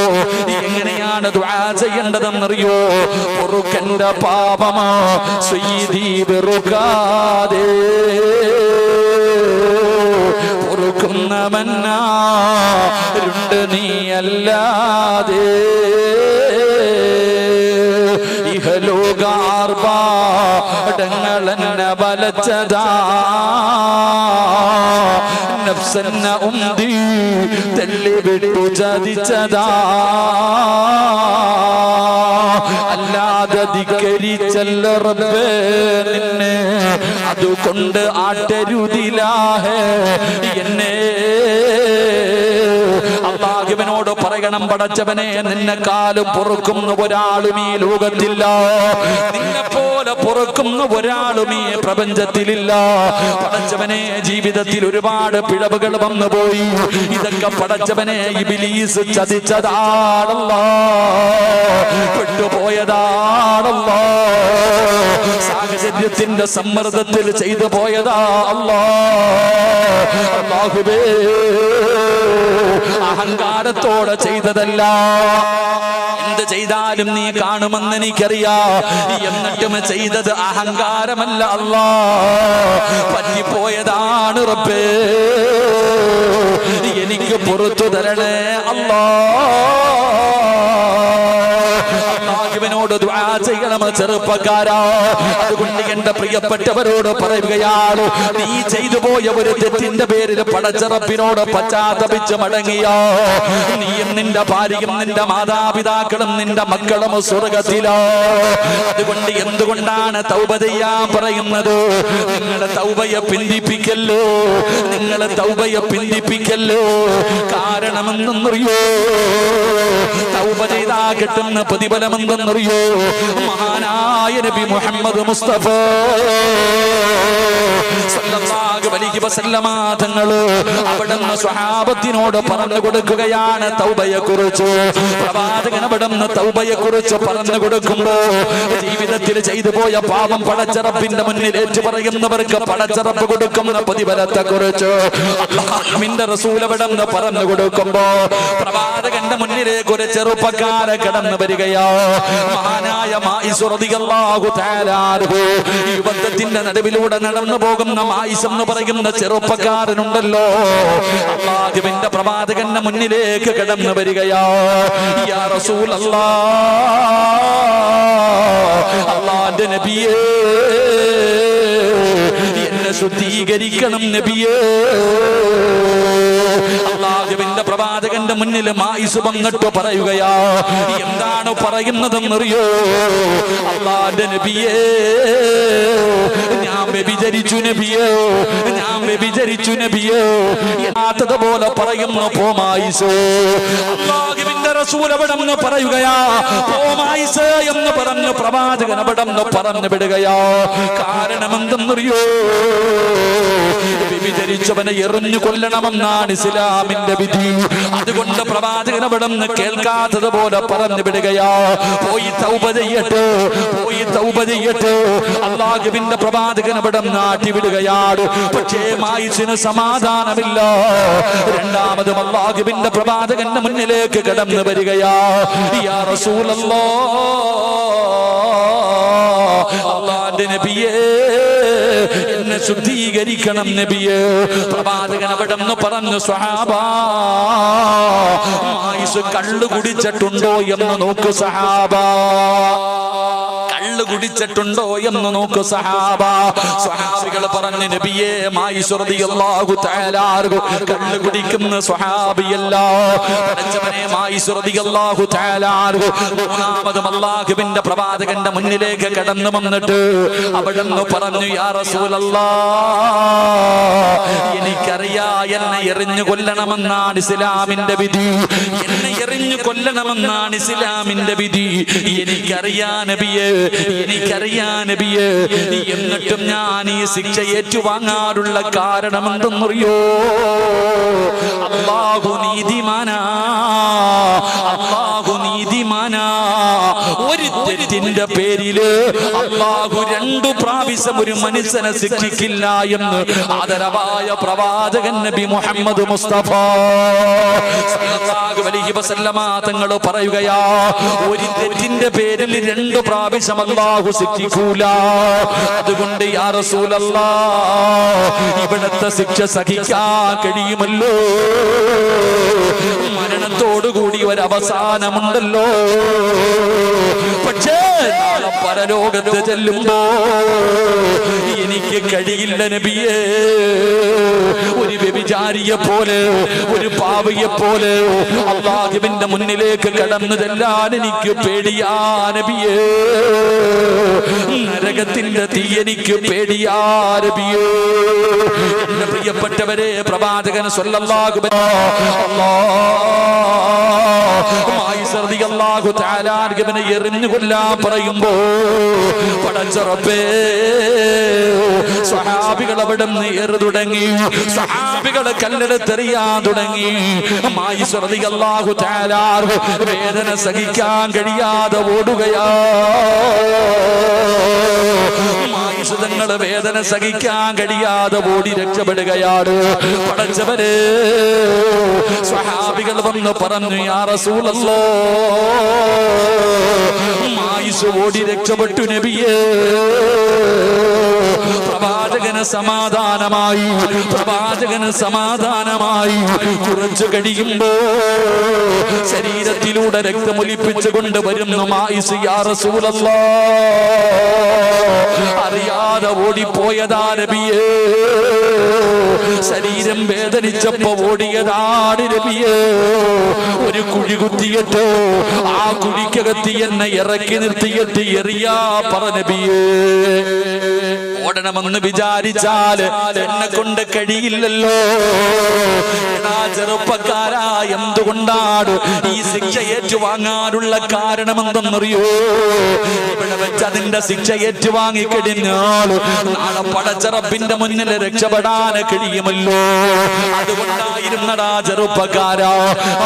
എങ്ങനെയാണ് ദുആ ചെയ്യേണ്ടതെന്നറിയോ? പൊറുക്കന്റെ പാപമാ സയ്യിദി വെറുക്കാതെ പൊറുക്കുന്നവനാരുണ്ട് നീയല്ലാതെ. ഇഹലോകാർഭാടങ്ങളെന്നെ വലച്ചതാ, നഫ്സെന്ന ഉന്തി തള്ളിവിട്ടു ചതിച്ചതാ. അല്ലാതെ ധിക്കരിച്ചല്ല റബ്ബേ നിന്നെ, അതുകൊണ്ട് ആട്ടരുതിലാഹേ എന്നെ. അല്ലാഹുവിനോട് പറയണം, പടച്ചവനെ, നിന്നെക്കാളും പൊറുക്കുന്ന ഒരാളും ഈ ലോകത്തില്ല, നിന്നെ പോലെ പൊറുക്കുന്ന ഒരാളും ഈ പ്രപഞ്ചത്തിലില്ല. പടച്ചവനെ, ജീവിതത്തിൽ ഒരുപാട് പിഴവുകൾ വന്നുപോയി. ഇതൊക്കെ പടച്ചവനെ ഇബ്ലീസ് ചതിച്ചതാണല്ലോ, പെട്ടുപോയതാണല്ലോ, സാഹചര്യത്തിന്റെ സമ്മർദ്ദത്തിൽ ചെയ്തു പോയതാ അല്ലാ. അല്ലാഹുവേ, അഹങ്കാരത്തോടെ ചെയ്തതല്ല. എന്ത് ചെയ്താലും നീ കാണുമെന്ന് എനിക്കറിയാ. എന്നിട്ടും ചെയ്തത് അഹങ്കാരമല്ല അല്ലാ, പറ്റിപ്പോയതാണ് റബ്ബേ. എനിക്ക് പുറത്തു തരണേ അല്ലാ. അല്ലാഹുവിനോട് ദുആ ചെയ്യണം ചെറുപ്പക്കാരാ. അതുകൊണ്ട് എന്റെ പ്രിയപ്പെട്ടവരോട് പറയുകയാണ്, നീ ചെയ്തു പോയ ഒരു തെറ്റിന്റെ പേരിൽ പടച്ച റബ്ബിനോട് പശ്ചാത്തപിച്ച് മടങ്ങിയോ, നീയും നിന്റെ ഭാര്യയും നിന്റെ മാതാപിതാക്കളും നിന്റെ മക്കളും സ്വർഗ്ഗത്തിലോ. അതുകൊണ്ട് എന്തുകൊണ്ടാണ് തൗബ ചെയ്യാൻ പറയുന്നത്? നിങ്ങളുടെ തൗബയെ പിന്തിപ്പിക്കല്ലോ, നിങ്ങളെ തൗബയെ പിന്തിപ്പിക്കല്ലോ. കാരണമെന്നറിയോ? തൗബ ചെയ്താ കിട്ടുന്ന പ്രതിഫലം എന്തെന്നറിയോ? മഹാനായ നബി മുഹമ്മദ് മുസ്തഫ സല്ലല്ലാഹു അലൈഹി വസല്ലമ തങ്ങൾ അവിടുന്ന് സ്വഹാബത്തിനോട് പറഞ്ഞു കൊടുക്കുകയാണ് തൗബയെ കുറിച്ച്. പ്രവാചകൻ അവിടുന്ന് തൗബയെ കുറിച്ച് പറഞ്ഞു കൊടുക്കുമ്പോ ജീവിതത്തിൽ ചെയ്തു പോയ പാപം പടച്ച റബ്ബിന്റെ മുന്നിൽ ഏറ്റു പറയുന്നവർക്ക് പടച്ച റബ്ബ് കൊടുക്കുന്ന പ്രതിഫലത്തെ കുറിച്ച് അല്ലാഹുവിന്റെ റസൂൽ അവിടുന്ന് പറഞ്ഞു കൊടുക്കുമ്പോ പ്രവാചകന്റെ മുന്നിലേക്ക് ഒരു ചെറുപ്പക്കാരൻ കടന്നു വരികയോ. മഹാനായ മായിസ് റളിയല്ലാഹു തആല അൻഹു, യുദ്ധത്തിന്റെ നടുവിലൂടെ നടന്നു പോകുന്ന മായിസ് എന്ന് പറയുന്ന ചെറുപ്പക്കാരനുണ്ടല്ലോ, അല്ലാഹുവിന്റെ പ്രവാചകന്റെ മുന്നിലേക്ക് കടന്നു വരികയോ. യാ റസൂലല്ലാഹ്, അല്ലാഹുവിന്റെ നബിയേ, എന്നെ ശുദ്ധീകരിക്കണം നബിയേ. അല്ലാഹുവിന്റെ പ്രവാചകന്റെ മുന്നിൽ മായിസ് വന്നിട്ട് പറയുകയാ. എന്താണ് പറയുന്നതെന്നറിയോ? അല്ലാഹുവിന്റെ നബിയേ, ഞാൻ വ്യഭിചരിച്ചു നബിയേ, ഞാൻ വ്യഭിചരിച്ചു നബിയേ പോലെ പറയുന്നു പോമായിസ്. അല്ലാഹുവിന്റെ റസൂൽ അവിടുന്ന് പറയുകയാ, പോമായിസ് എന്ന് പറഞ്ഞു പ്രവാചകൻ അവിടുന്ന് പറഞ്ഞു വിടുകയാ. കാരണം എന്തെന്നറിയോ? വ്യഭിചരിച്ചവനെ എറിഞ്ഞു കൊല്ലണമെന്നാണ് ഇസ്ലാമിന്റെ വിധി. അതുകൊണ്ട് പ്രവാചകൻ അവിടുന്ന് കേൾക്കാത്തതുപോലെ പറഞ്ഞു വിടുകയാ. പോയി തൗബ ചെയ്യട്ടെ, പോയി തൗബ ചെയ്യട്ടെ. അല്ലാഹുവിന്റെ പ്രവാചകൻ അവിടെ നാട്ടിവിടുകയാണ്. പക്ഷേ മായിസിന് സമാധാനമില്ല. രണ്ടാമതും അല്ലാഹുവിന്റെ പ്രവാചകന്റെ മുന്നിലേക്ക് കടന്നു വരികയാ. യാ റസൂലല്ലാഹ്, അല്ലാഹുവിന്റെ നബിയേ, എന്നെ ശുദ്ധീകരിക്കണം നബിയേ. പ്രവാചകൻ അവിടെ നിന്ന് പറഞ്ഞു, സ്വഹാബാ, മായിസ് കള്ളു കുടിച്ചിട്ടുണ്ടോ എന്ന് നോക്കൂ സഹാബാ. കള്ളു കുടിച്ചിട്ടുണ്ടോ എന്ന് നോക്കൂ സഹാബ. സ്വഹാബികൾ പറഞ്ഞു, നബിയേ, മായിസ് റളിയല്ലാഹു തആല കള്ളു കുടിക്കുന്ന സ്വഹാബിയല്ല. പടച്ചവനെ, മായിസ് റളിയല്ലാഹു തആല മൂന്നാമതും അല്ലാഹുവിന്റെ പ്രവാചകന്റെ മുന്നിലേക്ക് കടന്നു വന്നിട്ട് അവിടുന്ന് പറഞ്ഞു, യാ റസൂലല്ലാഹ്, എനിക്കറിയാ എന്നെ എറിഞ്ഞു കൊല്ലണമെന്നാണ് ഇസ്ലാമിന്റെ വിധി. എന്നെ എറിഞ്ഞു കൊല്ലണമെന്നാണ് ഇസ്ലാമിന്റെ വിധി. എനിക്കറിയാ നബിയേ, എനിക്കറിയാ നബിയേ. എന്നിട്ടും ഞാൻ ഈ ശിക്ഷ ഏറ്റുവാങ്ങാനുള്ള കാരണം എന്തെന്നറിയോ? അല്ലാഹു നീതിമാനാ, അല്ലാഹു നീതിമാനാ. ഒരു തെറ്റിന്റെ പേരില് അല്ലാഹു 2 പ്രാവശ്യം ഒരു മനുഷ്യനെ ശിക്ഷിക്കില്ല എന്ന് ആദരവായ പ്രവാചകൻ നബി മുഹമ്മദ് മുസ്തഫ സല്ലല്ലാഹു അലൈഹി വസല്ലമ തങ്ങൾ പറയുകയാ, ഒരു തെറ്റിന്റെ പേരിൽ 2 പ്രാവശ്യം അല്ലാഹു ശിക്ഷിക്കൂല. അതുകൊണ്ട് യാ റസൂലല്ലാഹ്, ഇവിടത്തെ ശിക്ഷ സഹിക്കാൻ കഴിയുമല്ലോ? മരണത്തോടുകൂടി ഒരവസാനമുണ്ടല്ലോ. പക്ഷേ നാളെ പരലോകത്ത് ചെല്ലുമ്പോ എനിക്ക് കഴിയില്ല നബിയേ. ഒരു വ്യഭിചാരിയെ പോലെ, ഒരു പാപിയെ പോലെ അല്ലാഹുവിന്റെ മുന്നിലേക്ക് കടന്നു ചെല്ലാൻ എനിക്ക് പേടിയാ നബിയേ. നരകത്തിന്റെ തീ എനിക്ക് പേടിയാ നബിയേ. എന്റെ പ്രിയപ്പെട്ടവരെ, പ്രവാചകൻ സ്വല്ലല്ലാഹു അലൈഹി വസല്ലം എറിഞ്ഞു കൊല്ലാൻ പറയുമ്പോ പടച്ച റബ്ബേ, സ്വഹാബികൾ അവിടെ നിന്ന് ഏറ് തുടങ്ങി. സ്വഹാബികളെ കല്ലെടുത്തെറിയാൻ തുടങ്ങി. മായിസ് റളിയല്ലാഹു തആല വേദന സഹിക്കാൻ കഴിയാതെ ഓടുകയാ. മായിസ് തങ്ങളെ വേദന സഹിക്കാൻ കഴിയാതെ ഓടി രക്ഷപ്പെടുകയാണ്. പടച്ചവരെ, സ്വഹാബികൾ വന്ന് പറഞ്ഞു, യാ റസൂലല്ലാഹ്, മായിസ് ഓടി രക്ഷപ്പെട്ടു നബിയേ. പ്രവാചകന് സമാധാനമായി, പ്രവാചകന് സമാധാനമായി. കുറച്ചു കഴിയുമ്പോ ശരീരത്തിലൂടെ രക്തമൊലിപ്പിച്ചു കൊണ്ട് വരുന്ന മായിസ്, യാ റസൂലല്ലാഹ്, അറിയാതെ ഓടിപ്പോയതാ നബിയേ. ശരീരം വേദനിച്ചപ്പോ ഓടിയതാണ് നബിയേ. ഒരു കുഴി കുത്തിയിട്ട് ആ കുഴിക്കകത്ത് എന്നെ ഇറക്കി നിർത്തിയിട്ട് എറിയാ പറ നബിയേ. ഓടണമെന്ന് വിചാരിച്ചാൽ എന്നെ കൊണ്ട് കഴിയില്ലല്ലോ. ചെറുപ്പക്കാരാ, എന്തുകൊണ്ടാണ് ഈ ശിക്ഷ ഏറ്റുവാങ്ങാനുള്ള കാരണം എന്തെന്നറിയോ? ഇവിടെ വെച്ച് അതിന്റെ ശിക്ഷ ഏറ്റുവാങ്ങി കഴിഞ്ഞാൽ നാളെ പടച്ച റബ്ബിന്റെ മുന്നിൽ രക്ഷപ്പെടാൻ കഴിയുമല്ലോ. അതുകൊണ്ടായിരുന്നടാ ചെറുപ്പക്കാരാ,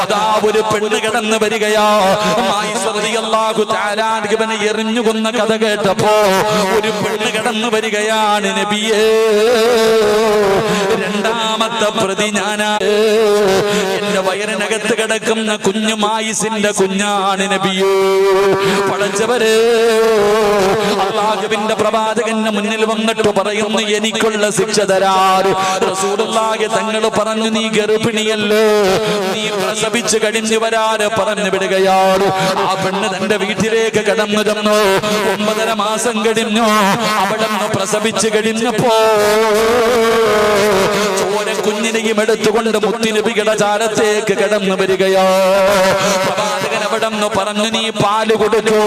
അതാ ഒരു പെണ്ണ് കിടന്നു വരികയാ. മായിസ് റളിയല്ലാഹു തആല ഇവനെ എറിഞ്ഞു കൊന്ന കഥ കേട്ടപ്പോ ഒരു പെണ്ണ് കിടന്നു വരികയാണ് നബിയേ. രണ്ടാമത്തെ പ്രതി ഞാനാ. എന്റെ വയറിനകത്ത് കിടക്കുന്ന കുഞ്ഞു മായിസിന്റെ കുഞ്ഞാണ് നബിയേ. പടച്ചവരെ, അല്ലാഹുവിന്റെ പ്രവാചകന്റെ മുന്നിൽ വന്നിട്ട് പറയുന്നു, എനിക്കുള്ള ശിക്ഷ തരാറ്. റസൂലുള്ളാഹി തങ്ങൾ പറഞ്ഞു, നീ ഗർഭിണിയല്ലോ, നീ പ്രസവിച്ചു കഴിഞ്ഞു വരാറ് പറഞ്ഞു വിടുകയാണ്. ആ പെണ്ണ് തന്റെ വീട്ടിലേക്ക് കടന്നു ചെന്നു. 9.5 മാസം കഴിഞ്ഞു. അവിടെ നിന്ന് പ്രസവിച്ചു കഴിഞ്ഞപ്പോ ചോര കുഞ്ഞിനെയും എടുത്തുകൊണ്ട് മുത്തുനബിയുടെ ചാരത്തേക്ക് കടന്നു വരികയോ. പ്രവാചകൻ അവിടെ നിന്ന് പറഞ്ഞു, നീ പാല് കൊടുക്കൂ,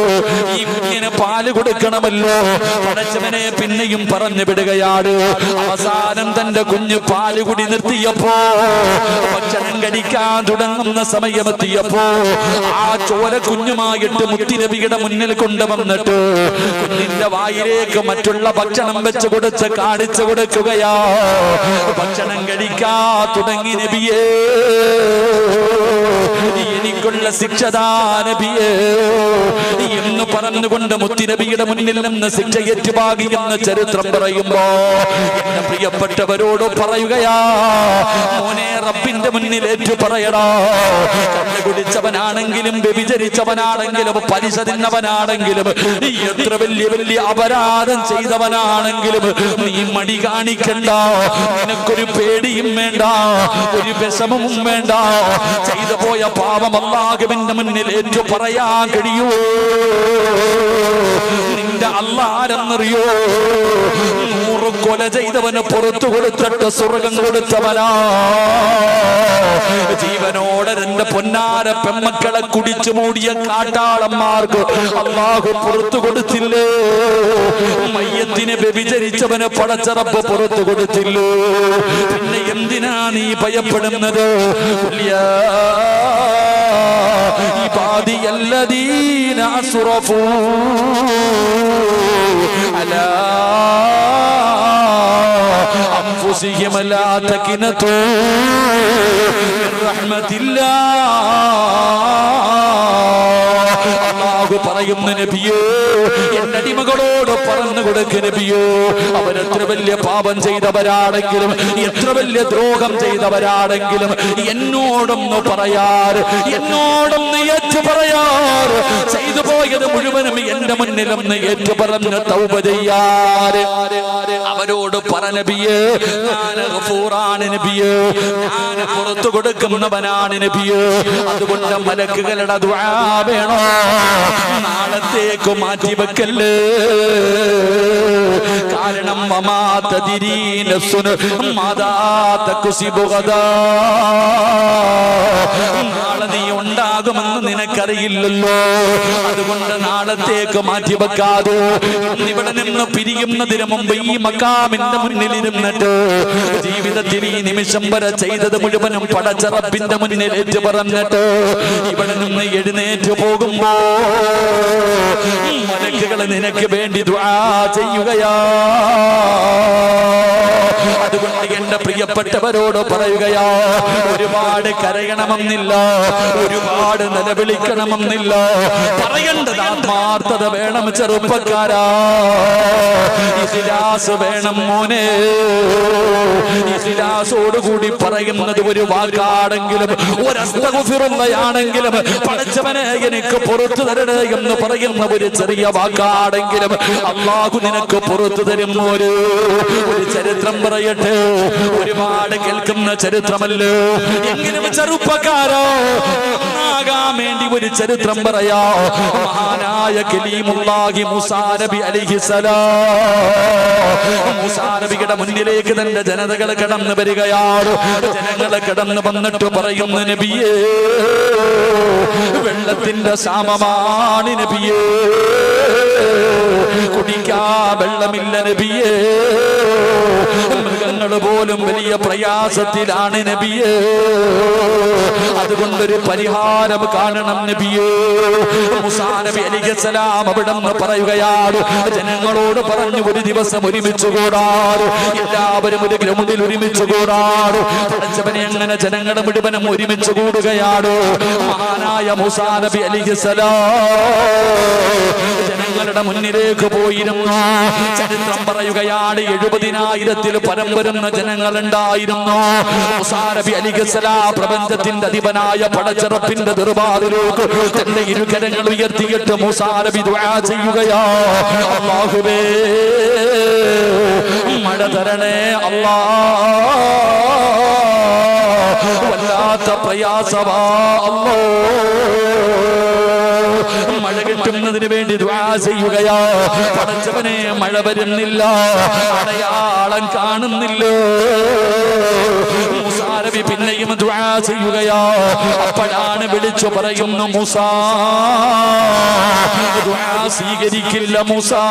ഈ കുഞ്ഞിന് പാല് കൊടുക്കണമല്ലോ. പടച്ചവനെ പിന്നെയും പറഞ്ഞു വിടുകയാണ്. അവസാനം തന്റെ കുഞ്ഞ് പാല് കുടി നിർത്തിയപ്പോ, ഭക്ഷണം കഴിക്കാൻ തുടങ്ങുന്ന സമയമെത്തിയപ്പോ ആ ചോര കുഞ്ഞുമായിട്ട് മുത്തുനബിയുടെ മുന്നിൽ കൊണ്ടുവന്നിട്ട് കുഞ്ഞിന്റെ വായിലേക്ക് മറ്റുള്ള ഭക്ഷണം വെച്ച് കൊടുത്ത് കാണിച്ചു കൊടുക്കുകയാ. ഭക്ഷണം കഴിക്കാ തുടങ്ങി നബിയേ. എനിക്കുള്ള ശിക്ഷതാ നബിയേ എന്ന് പറഞ്ഞുകൊണ്ട് മുത്തുനബിയുടെ മുന്നിൽ നിന്ന് ശിക്ഷ ഏറ്റുവാങ്ങി എന്ന ചരിത്രം പറയുമ്പോ എന്റെ പ്രിയപ്പെട്ടവരോട് പറയുകയാ, മോനെ റബ്ബിന്റെ മുന്നിൽ ഏറ്റു പറയടാ. കള്ളു കുടിച്ചവനാണെങ്കിലും വ്യഭിചരിച്ചവനാണെങ്കിലും പലിശ തിന്നവനാണെങ്കിലും എത്ര വലിയ വലിയ അപരാധം ചെയ്തവനാണെങ്കിലും നീ മടി കാണിക്കണ്ട. നിനക്കൊരു പേടിയും വേണ്ട, ഒരു വിഷമവും വേണ്ട. ചെയ്തു പോയ പാപം അല്ലാഹുവിന്റെ മുന്നിൽ ഏറ്റു പറയാൻ കഴിയുമോ? നിന്റെ അല്ലാഹ് ആരെന്നറിയോ? 100 കൊല ചെയ്തവന് പുറത്തു കൊടുത്തിട്ട് സ്വർഗം കൊടുത്തവനാ. ജീവനോടെ എന്റെ പൊന്നാര പെമ്മക്കളെ കുടിച്ചു മൂടിയ കാട്ടാളന്മാർക്ക് അല്ലാഹു പുറത്തു കൊടുത്തില്ലേ? മയ്യത്തിനെ വ്യഭിചരിച്ചവന് പടച്ചറപ്പ് പുറത്തു കൊടുത്തില്ലേ? പിന്നെ എന്തിനാ നീ ഭയപ്പെടുന്നത്? ഇബാദിയല്ലദീന അസ്റഫൂ അലാ അൻഫുസിഹിം ലാ തഖ്നതൂ മിർ റഹ്മത്തില്ലാഹ്. അല്ലാഹു പറയുന്ന നബിയേ, എന്റെ അടിമകളോട് പറഞ്ഞു കൊടുക്ക നബിയേ, അവരെത്ര വലിയ പാപം ചെയ്തവരാണെങ്കിലും എത്ര വലിയ ദ്രോഹം ചെയ്തവരാണെങ്കിലും എന്നോടൊന്ന് പറയാറ്, എന്നോടൊന്ന് ഏറ്റു പറയാറ്. ചെയ്തു പോയത് മുഴുവനും എന്റെ മുന്നിലൊന്ന് ഏറ്റു പറഞ്ഞ് തൗബ ചെയ്യാറ്. അവരോട് പറ നബിയേ, ഞാൻ ഗഫൂറാണ് നബിയേ, ഞാൻ പുറത്തു കൊടുക്കുന്നവനാണ് നബിയേ. അതുകൊണ്ട് മലക്കുകളുടെ ദുആ വേണോ? നാളത്തേക്ക് മാറ്റി വെക്കല്ലേ. കാരണം നാളെ നീ ഉണ്ടാകുമെന്ന് നിനക്കറിയില്ലല്ലോ. അതുകൊണ്ട് നാളത്തേക്ക് മാറ്റി വെക്കാതെ ഇവിടെ നിന്ന് പിരിയുന്നതിന് മുമ്പ് ഈ മക്കാമിന്റെ മുന്നിൽ ഇരുന്നിട്ട് ജീവിതത്തിൽ ഈ നിമിഷം വരെ ചെയ്തത് മുഴുവനും പടച്ച റബ്ബിന്റെ മുന്നിൽ ഏറ്റു പറഞ്ഞിട്ട് ഇവിടെ നിന്ന് എഴുന്നേറ്റ് പോകുമ്പോ മലക്കുകൾ നിനക്ക് വേണ്ടി ദുആ ചെയ്യുകയാ. അതുകൊണ്ട് എന്റെ പ്രിയപ്പെട്ടവരോട് പറയുകയാ, ഒരുപാട് കരയണമെന്നില്ല, ഒരുപാട് നിലവിളിക്കണമെന്നില്ല. പറയേണ്ടത് ആത്മാർത്ഥത വേണം ചെറുപ്പക്കാരാ. ഇഖ്ലാസ് വേണം മോനെ. ഇഖ്ലാസോടുകൂടി പറയുന്നത് ഒരു വാക്കാണെങ്കിലും ഒരു അസ്തഗ്ഫിറുല്ലാഹയാണെങ്കിലും പടച്ചവനെ എനിക്ക് പുറത്തു തരണേ എന്ന് പറയുന്ന ഒരു ചെറിയ വാക്കാണെങ്കിലും അല്ലാഹു നിനക്ക് പുറത്തു തരും. ഒരു ചരിത്രം പറയട്ടെ, ഒരുപാട് കേൾക്കുന്ന ചരിത്രമല്ലോ. എങ്കിലും ചെറുപ്പക്കാരോ ആകാൻ വേണ്ടി ഒരു ചരിത്രം പറയാ. മഹാനായ കലീമുല്ലാഹി മൂസാ നബി അലൈഹിസ്സലാം, മൂസാ നബിയുടെ മുന്നിലേക്ക് തന്റെ ജനതകൾ കടന്നു വരികയാണ്. ജനങ്ങളെ കടന്നു വന്നിട്ട് പറയുന്നു, നബിയേ വെള്ളത്തിന്റെ ക്ഷാമമാണ് നബിയേ, കുടിക്കാ വെള്ളമില്ല നബിയേ, മൃഗങ്ങൾ പോലും വലിയ പ്രയാസത്തിലാണ് നബിയേ, അതുകൊണ്ടൊരു പരിഹാരം കാണണം നബിയേ. മൂസാ നബി അലൈഹിസ്സലാം അവിടുന്ന് പറയുകയാണ്, ജനങ്ങളോട് പറഞ്ഞു ഒരു ദിവസം ഒരുമിച്ച് കൂടാറ്, എല്ലാവരും ഒരു ഗ്രൗണ്ടിൽ ഒരുമിച്ച് കൂടാറ്. പടച്ചവനെ അങ്ങനെ ജനങ്ങൾ മുഴുവനും ഒരുമിച്ച് കൂടുകയാണ്. മഹാനായ മൂസാ നബി അലൈഹിസ്സലാം ജനങ്ങളുടെ മുന്നിലേക്ക് പോയിരുന്നു. ചരിത്രം പറയുകയാണ് 70,000-ൽ പരം വരുന്ന ജനങ്ങളുണ്ടായിരുന്നു. മൂസാ നബി അലൈഹിസ്സലാം പ്രപഞ്ചത്തിന്റെ അധിപനായ പടച്ചറപ്പിന്റെ ദർബാറിലേക്ക് തന്റെ ഇരുകരങ്ങൾ ഉയർത്തിയിട്ട് മൂസാ നബി ദുആ ചെയ്യുകയാ, അല്ലാഹുവേ മഴ തരണേ അല്ലാഹ്, വല്ലാത്ത പ്രയാസമാ അല്ലാഹ്. മഴ കിട്ടുന്നതിന് വേണ്ടി ദുആ ചെയ്യുകയാ. പടച്ചവനെ മഴ വരുന്നില്ല, അടയാളം കാണുന്നില്ല. മൂസാ നബി പിന്നെയും ദുആ ചെയ്യുകയാ. അപ്പോഴാണ് വിളിച്ചു പറയുന്നു, മൂസാ ദുആ സ്വീകരിക്കില്ല മൂസാ,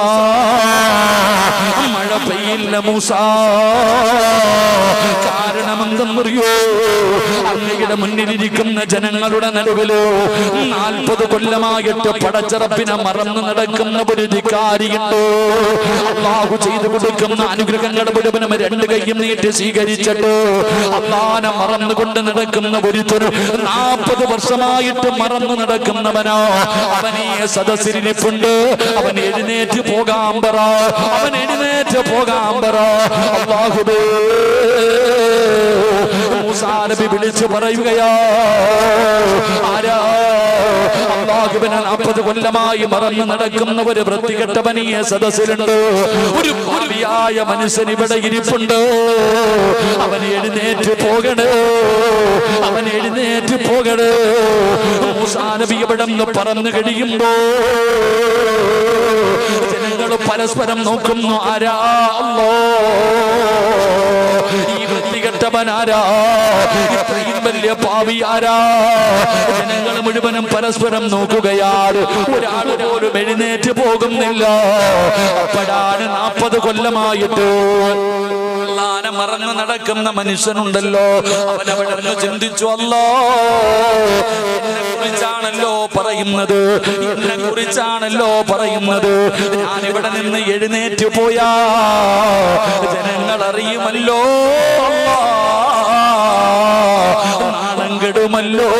മഴ പെയ്യില്ല മൂസാ. കാരണം എന്തെന്നറിയോ? അങ്ങയുടെ മുന്നിലിരിക്കുന്ന ജനങ്ങളുടെ നടുവിലോ 40 കൊല്ലമായിട്ട് പടച്ചറപ്പിനെ മറന്നു നടക്കുന്ന ഒരു ധിക്കാരിയുണ്ടോ? അല്ലാഹു ചെയ്തു കൊടുക്കുന്ന അനുഗ്രഹങ്ങളുടെ മുഴുവനും 2 കൈയും നീട്ടി സ്വീകരിച്ചിട്ട് അല്ലാഹനെ മറന്നു മറന്നുകൊണ്ട് നടക്കുന്ന ഒരുത്തനും 40 വർഷമായിട്ട് മറന്നു നടക്കുന്നവനോ അവനീ സദസ്സിരിപ്പുണ്ട്. അവൻ എഴുന്നേറ്റ് പോകാൻ പറ, അവൻ എഴുന്നേറ്റ് പോകാൻ പറ. അല്ലാഹുവേ, മൂസാ നബി വിളിച്ചു പറയുകയാ, ആരാ? അല്ലാഹുവിനെ 40 കൊല്ലമായി മറന്നു നടക്കുന്ന ഒരു വൃത്തികെട്ടവൻ ഈ സദസ്സിലുണ്ട്. ഒരു ഭാവിയായ മനുഷ്യൻ ഇവിടെ ഇരിപ്പുണ്ട്. അവൻ എഴുന്നേറ്റ് പോകണേ, അവൻ എഴുന്നേറ്റ് പോകണേ. മൂസാ നബി ഇവിടെ നിന്ന് പറഞ്ഞു കഴിയുമ്പോ ജനങ്ങൾ പരസ്പരം നോക്കുന്നു, ആരാ? അല്ലാഹ്, ഈ വൃത്തികെട്ടവനാരാ? ഇത്രയും വലിയ പാവി ആരാ? ജനങ്ങൾ മുഴുവനും പരസ്പരം നോക്കുകയാണ്. ഒരാൾ പോലും എഴുന്നേറ്റ് പോകുന്നില്ല. അപ്പോഴാണ് 40 കൊല്ലമായിട്ട് അല്ലാഹുവിനെ മറന്നു നടക്കുന്ന മനുഷ്യനുണ്ടല്ലോ, അവനവിടെ ചിന്തിച്ചു, അല്ലാഹ് എന്നെ കുറിച്ചാണല്ലോ പറയുന്നത്, എന്നെ കുറിച്ചാണല്ലോ പറയുന്നത്. ഞാനിവിടെ നിന്ന് എഴുന്നേറ്റ് പോയാ ജനങ്ങൾ അറിയുമല്ലോ, നാണം കെടുമല്ലോ.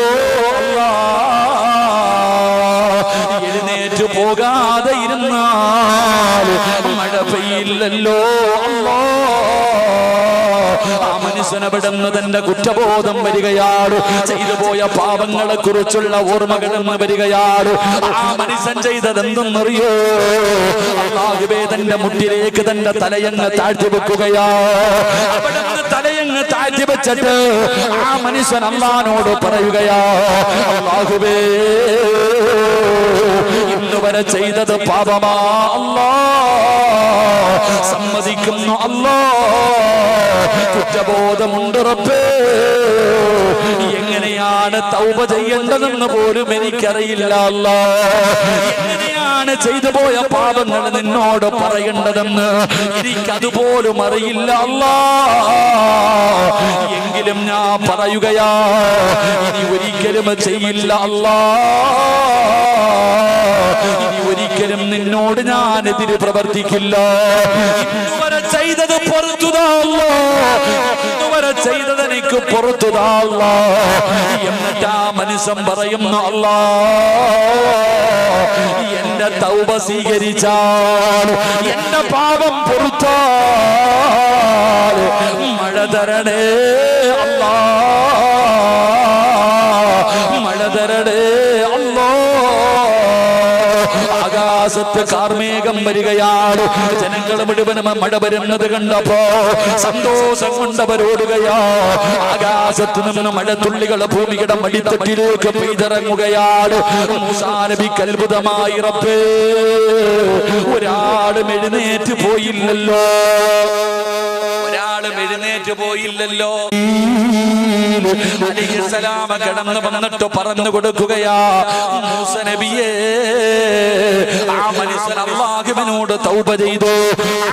എഴുന്നേറ്റ് പോകാതെ ഇരുന്നാൽ മഴ പെയ്യില്ലല്ലോ. ആ മനുഷ്യനവിടുന്ന് തന്റെ കുറ്റബോധം വരികയാണ്. ചെയ്തു പോയ പാപങ്ങളെ കുറിച്ചുള്ള ഓർമ്മകളെന്ന് വരികയാണ്. ആ മനുഷ്യൻ ചെയ്തതെന്തെന്നറിയോ? അല്ലാഹുവേ, തന്റെ മുട്ടിലേക്ക് തന്റെ തലയങ്ങ് താഴ്ത്തി വെക്കുകയാ. അവിടുന്ന് തലയങ്ങ് താഴ്ത്തി വെച്ചിട്ട് ആ മനുഷ്യൻ അല്ലാഹുവിനോട് പറയുകയാ, അല്ലാഹുവേ, ഇന്നുവരെ ചെയ്തത് പാപമാ അല്ലാഹ്, സമ്മതിക്കുന്നു അല്ലാഹ്, കുറ്റബോധമുണ്ട് റബ്ബേ. എങ്ങനെയാണ് തൗബ ചെയ്യേണ്ടതെന്ന് പോലും എനിക്കറിയില്ല അല്ലാഹ്. എങ്ങനെയാണ് ചെയ്തു പോയ പാപങ്ങൾ നിന്നോട് പറയേണ്ടതെന്ന് എനിക്കതുപോലും അറിയില്ല അല്ലാഹ്. എങ്കിലും ഞാൻ പറയുകയാ, ഇനി ഒരിക്കലും ചെയ്യില്ല അല്ലാഹ്. ഇനി ഒരിക്കലും നിന്നോട് ഞാൻ എതിര് പ്രവർത്തിക്കില്ല. ഇന്നുവരെ ചെയ്തത് പൊറുത്തുതാ അല്ലാഹ്, ഇന്നുവരെ ചെയ്തത് എനിക്ക് പൊറുത്തുതാ അല്ലാഹ്. എന്നിട്ട് ആ മനുഷ്യൻ പറയുന്നു, അല്ലാഹ്, എന്റെ തൗബ സ്വീകരിച്ചാൽ, എന്റെ പാപം പൊറുത്താൽ മഴ തരണേ അല്ലാഹ്, മഴ തരണേ അല്ലാഹ്. ആകാശത്ത് കാർമേഘം വരികയാണ്. ജനങ്ങൾ മുഴുവനും മഴ വരുന്നത് കണ്ടപ്പോ സന്തോഷം കൊണ്ടവരോടുകയാ. ആകാശത്ത് നിന്ന് മഴത്തുള്ളികൾ ഭൂമിയുടെ മടിത്തട്ടിലേക്ക് പെയ്തിറങ്ങുകയാണ്. മൂസാ നബിക്ക് അത്ഭുതമായി, റബ്ബേ, ഒരാളും എഴുന്നേറ്റ് പോയില്ലല്ലോ, ഒരാളും എഴുന്നേറ്റ് പോയില്ലല്ലോ. അലൈഹിസ്സലാം കടന്നു വന്നിട്ട് പറഞ്ഞു കൊടുക്കുകയാ, മൂസ നബിയേ, ആ മനുഷ്യൻ അല്ലാഹുവിനോട് തൗബ ചെയ്തു.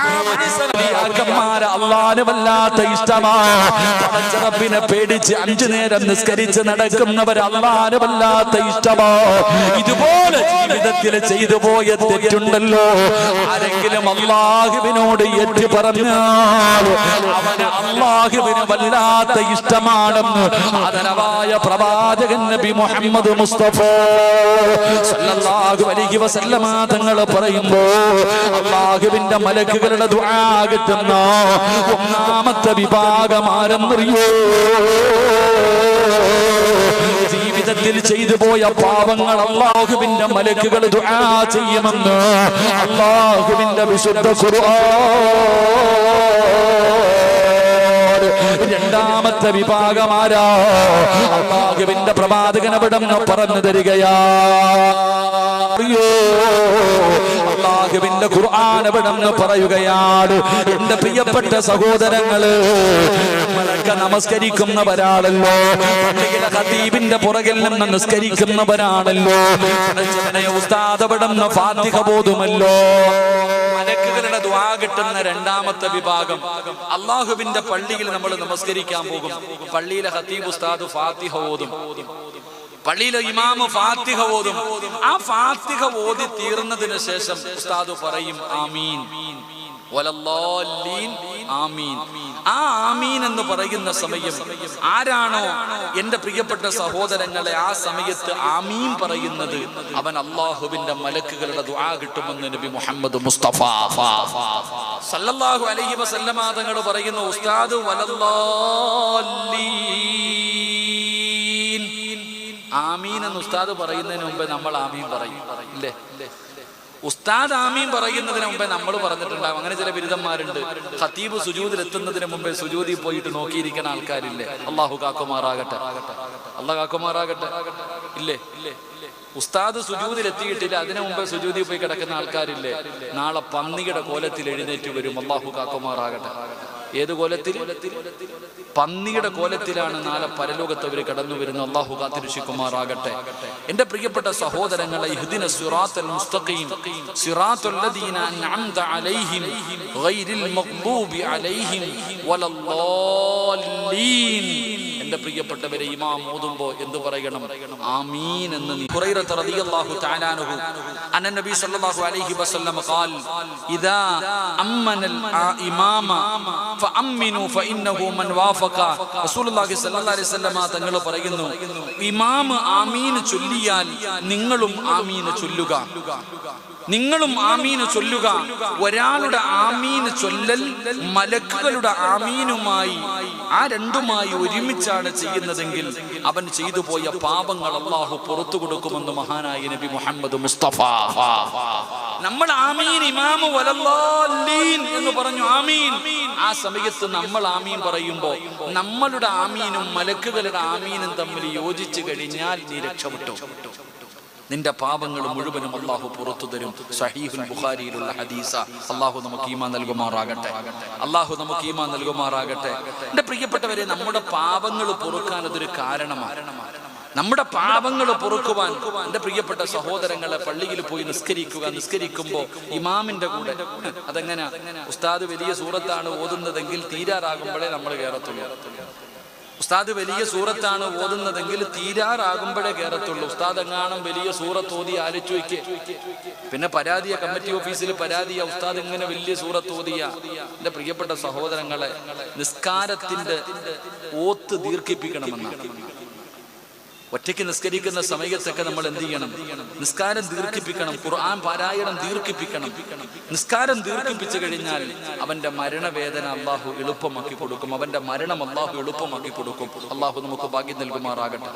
ആ മനുഷ്യന്മാരെ അല്ലാഹുവിന് വല്ലാത്ത ഇഷ്ടമാ. പടച്ച റബ്ബിനെ പേടിച്ച് 5 നേരം നിസ്കരിച്ച് നടക്കുന്നവർ അല്ലാഹുവിന് വല്ലാത്ത ഇഷ്ടമാ. ഇതുപോലെ ജീവിതത്തിൽ ചെയ്തു പോയ തെറ്റുണ്ടല്ലോ, ആരെങ്കിലും അല്ലാഹുവിനോട് ഏറ്റു പറഞ്ഞാൽ അവന് അല്ലാഹുവിന് വല്ലാത്ത ഇഷ്ടമാണെന്ന് ആദരവായ പ്രവാചകൻ നബി മുഹമ്മദ് മുസ്തഫ സല്ലല്ലാഹു അലൈഹി വസല്ലമ തങ്ങൾ പറയുമ്പോ അല്ലാഹുവിന്റെ മലക്കുകളുടെ ദുആ കിട്ടുന്ന ഒന്നാമത്തെ വിഭാഗം ആരെന്നറിയോ? ജീവിതത്തിൽ ചെയ്തു പോയ പാപങ്ങൾ അല്ലാഹുവിന്റെ മലക്കുകൾ ദുആ ചെയ്യുമെന്ന് അല്ലാഹുവിന്റെ വിശുദ്ധ ഖുർആൻ. രണ്ടാമത്തെ വിഭാഗം ആരാ? അല്ലാഹുവിന്റെ പ്രവാചകൻ അവിടുന്ന് പറഞ്ഞു തരികയാ. അല്ലാഹുവിന്റെ ഖുർആൻ അവിടുന്ന് പറയുകയാണ്, എന്റെ പ്രിയപ്പെട്ട സഹോദരങ്ങള്, നമ്മളൊക്കെ നമസ്കരിക്കുന്നവരാണല്ലോ, പള്ളിയിലെ ഖതീബിന്റെ പുറകിൽ നിന്ന് നിസ്കരിക്കുന്നവരാണല്ലോ. ഉസ്താദ് അവിടുന്ന് ഫാത്തിഹ ഓതുമല്ലോ. മലക്കുകളുടെ ദുആ കിട്ടുന്ന രണ്ടാമത്തെ വിഭാഗം അല്ലാഹുവിന്റെ പള്ളിയിൽ നമ്മൾ നമസ്കരിക്കാൻ പോകും. പള്ളിയിലെ ഖതീബ് ഉസ്താദ് ഫാത്തിഹ ഓതും, പള്ളിയിലെ ഇമാമ് ഫാത്തിഹ ഓതും. ആ ഫാത്തിഹ ഓതി തീർന്നതിന് ശേഷം ഉസ്താദ് പറയും ആമീൻ. വലല്ലാലീൻ ആമീൻ. ആ ആമീൻ എന്ന് പറയുന്ന സമയം ആരാണോ എന്റെ പ്രിയപ്പെട്ട സഹോദരങ്ങളെ ആ സമയത്ത് ആമീൻ പറയുന്നത്, അവൻ അല്ലാഹുവിന്റെ മലക്കുകളുടെ ദുആ കിട്ടുമെന്ന് നബി മുഹമ്മദ് മുസ്തഫ സല്ലല്ലാഹു അലൈഹി വസല്ലമ തങ്ങൾ പറയുന്നു. ഉസ്താദ് വലല്ലാലീൻ ആമീൻ എന്ന് ഉസ്താദ് പറയുന്നതിന് മുമ്പേ നമ്മൾ ആമീൻ പറയും, ഇല്ലേ? ഉസ്താദ് ആമീൻ പറയുന്നതിന് മുമ്പേ നമ്മൾ പറഞ്ഞിട്ടുണ്ടാവും. അങ്ങനെ ചില ബിരുദന്മാരുണ്ട്, ഖതീബ് സുജൂദിൽ എത്തുന്നതിന് മുമ്പേ സുജൂദിൽ പോയിട്ട് നോക്കിയിരിക്കുന്ന ആൾക്കാരില്ലേ? അള്ളാഹു കാക്കുമാറാകട്ടെ, അള്ളാഹു കാക്കുമാറാകട്ടെ. ഇല്ലേ? ഉസ്താദ് സുജൂദിൽ എത്തിയിട്ടില്ല, അതിനു മുമ്പേ സുജൂദിൽ പോയി കിടക്കുന്ന ആൾക്കാരില്ലേ? നാളെ പന്നിയുടെ കോലത്തിൽ എഴുന്നേറ്റ് വരും. അള്ളാഹു കാക്കുമാറാകട്ടെ. ഏത് കോലത്തിൽ? പന്നിയുടെ കോലത്തിലാണ് നാളെ പരലോകത്ത് അവർ കടന്നു വരുന്നത്. അല്ലാഹു കാത്തിരക്ഷിക്കുമാറാകട്ടെ. എന്റെ പ്രിയപ്പെട്ട സഹോദരങ്ങളെ, ഇഹ്ദിന സിറാത്തൽ മുസ്തഖീം സിറാത്തൽ ലദീന അൻഅംത അലൈഹിം ഗൈറിൽ മഗ്ദൂബി അലൈഹിം വലല്ലാലീൻ. എന്റെ പ്രിയപ്പെട്ടവരെ, ഇമാം ഓതുമ്പോൾ എന്ത് പറയണം? ആമീൻ എന്ന്. ഹുറൈറ റളിയല്ലാഹു തആല അൻഹു അന്ന നബി സല്ലല്ലാഹു അലൈഹി വസല്ലം ഖാൽ ഇദാ അമ്മനൽ ഇമാമ ഫഅമ്മിനു ഫഇന്നഹു മൻ വാഫഖ. റസൂലുള്ളാഹി സ്വല്ലല്ലാഹു അലൈഹി വസല്ലം തങ്ങൾ പറയുന്നു, ഇമാം ആമീൻ ചൊല്ലിയാൽ നിങ്ങളും ആമീൻ ചൊല്ലുക, നിങ്ങളും ആമീൻ ചൊല്ലുക. ഒരാളുടെ ആമീൻ ചൊല്ലൽ മലക്കുകളുടെ ആമീനുമായി, ആ രണ്ടുമായി ഒരുമിച്ചാണ് ചെയ്യുന്നതെങ്കിൽ അവൻ ചെയ്തു പോയ പാപങ്ങൾ അല്ലാഹു പുറത്തു കൊടുക്കുമെന്ന് മഹാനായ നബി മുഹമ്മദ് മുസ്തഫ. നമ്മൾ ആമീൻ ഇമാമു വലല്ലാലീൻ എന്ന് പറഞ്ഞു, ആമീൻ. ആ സമയത്ത് നമ്മൾ ആമീൻ പറയുമ്പോൾ നമ്മളുടെ ആമീനും മലക്കുകളുടെ ആമീനും തമ്മിൽ യോജിച്ചു കഴിഞ്ഞാൽ നീ രക്ഷപ്പെട്ടു. നിന്റെ പാപങ്ങൾ മുഴുവനും അല്ലാഹു പുറത്തു തരും. സഹീഹുൽ ബുഖാരിയിലുള്ള ഹദീസ. അല്ലാഹു നമുക്ക് ഈമാൻ നൽകുമാറാകട്ടെ, അല്ലാഹു നമുക്ക് ഈമാൻ നൽകുമാറാകട്ടെ. എന്റെ പ്രിയപ്പെട്ടവരെ, നമ്മുടെ പാപങ്ങൾ പൊറുക്കാൻ അതൊരു കാരണമാണ്. നമ്മുടെ പാപങ്ങൾ പൊറുക്കുവാൻ എന്റെ പ്രിയപ്പെട്ട സഹോദരങ്ങളെ, പള്ളിയിൽ പോയി നിസ്കരിക്കുക. നിസ്കരിക്കുമ്പോൾ ഇമാമിന്റെ കൂടെ, അതെങ്ങനെ? ഉസ്താദ് വലിയ സൂറത്താണ് ഓതുന്നതെങ്കിൽ തീരാറാകുമ്പോഴേ നമ്മൾ കയറത്തുള്ളൂ. ഉസ്താദ് വലിയ സൂറത്താണ് ഓതുന്നതെങ്കിൽ തീരാറാകുമ്പോഴേ കയറത്തുള്ളൂ. ഉസ്താദ് എങ്ങാനും വലിയ സൂറത്ത് ഓതി ആലോചിച്ച് വയ്ക്ക്, പിന്നെ പരാതിയ കമ്മിറ്റി ഓഫീസിൽ പരാതിയ, ഉസ്താദ് ഇങ്ങനെ വലിയ സൂറത്ത് ഓതിയ. എന്റെ പ്രിയപ്പെട്ട സഹോദരങ്ങളെ, നിസ്കാരത്തിന്റെ ഓത്ത് ദീർഘിപ്പിക്കണമെന്നാണ്. ഒറ്റയ്ക്ക് നിസ്കരിക്കുന്ന സമയത്തൊക്കെ നമ്മൾ എന്ത് ചെയ്യണം? നിസ്കാരം ദീർഘിപ്പിക്കണം, ഖുർആൻ പാരായണം ദീർഘിപ്പിക്കണം. നിസ്കാരം ദീർഘിപ്പിച്ചു കഴിഞ്ഞാൽ അവന്റെ മരണവേദന അല്ലാഹു എളുപ്പമാക്കി കൊടുക്കും, അവന്റെ മരണം അല്ലാഹു എളുപ്പമാക്കി കൊടുക്കും. അല്ലാഹു നമുക്ക് ഭാഗ്യം നൽകുമാറാകട്ടെ.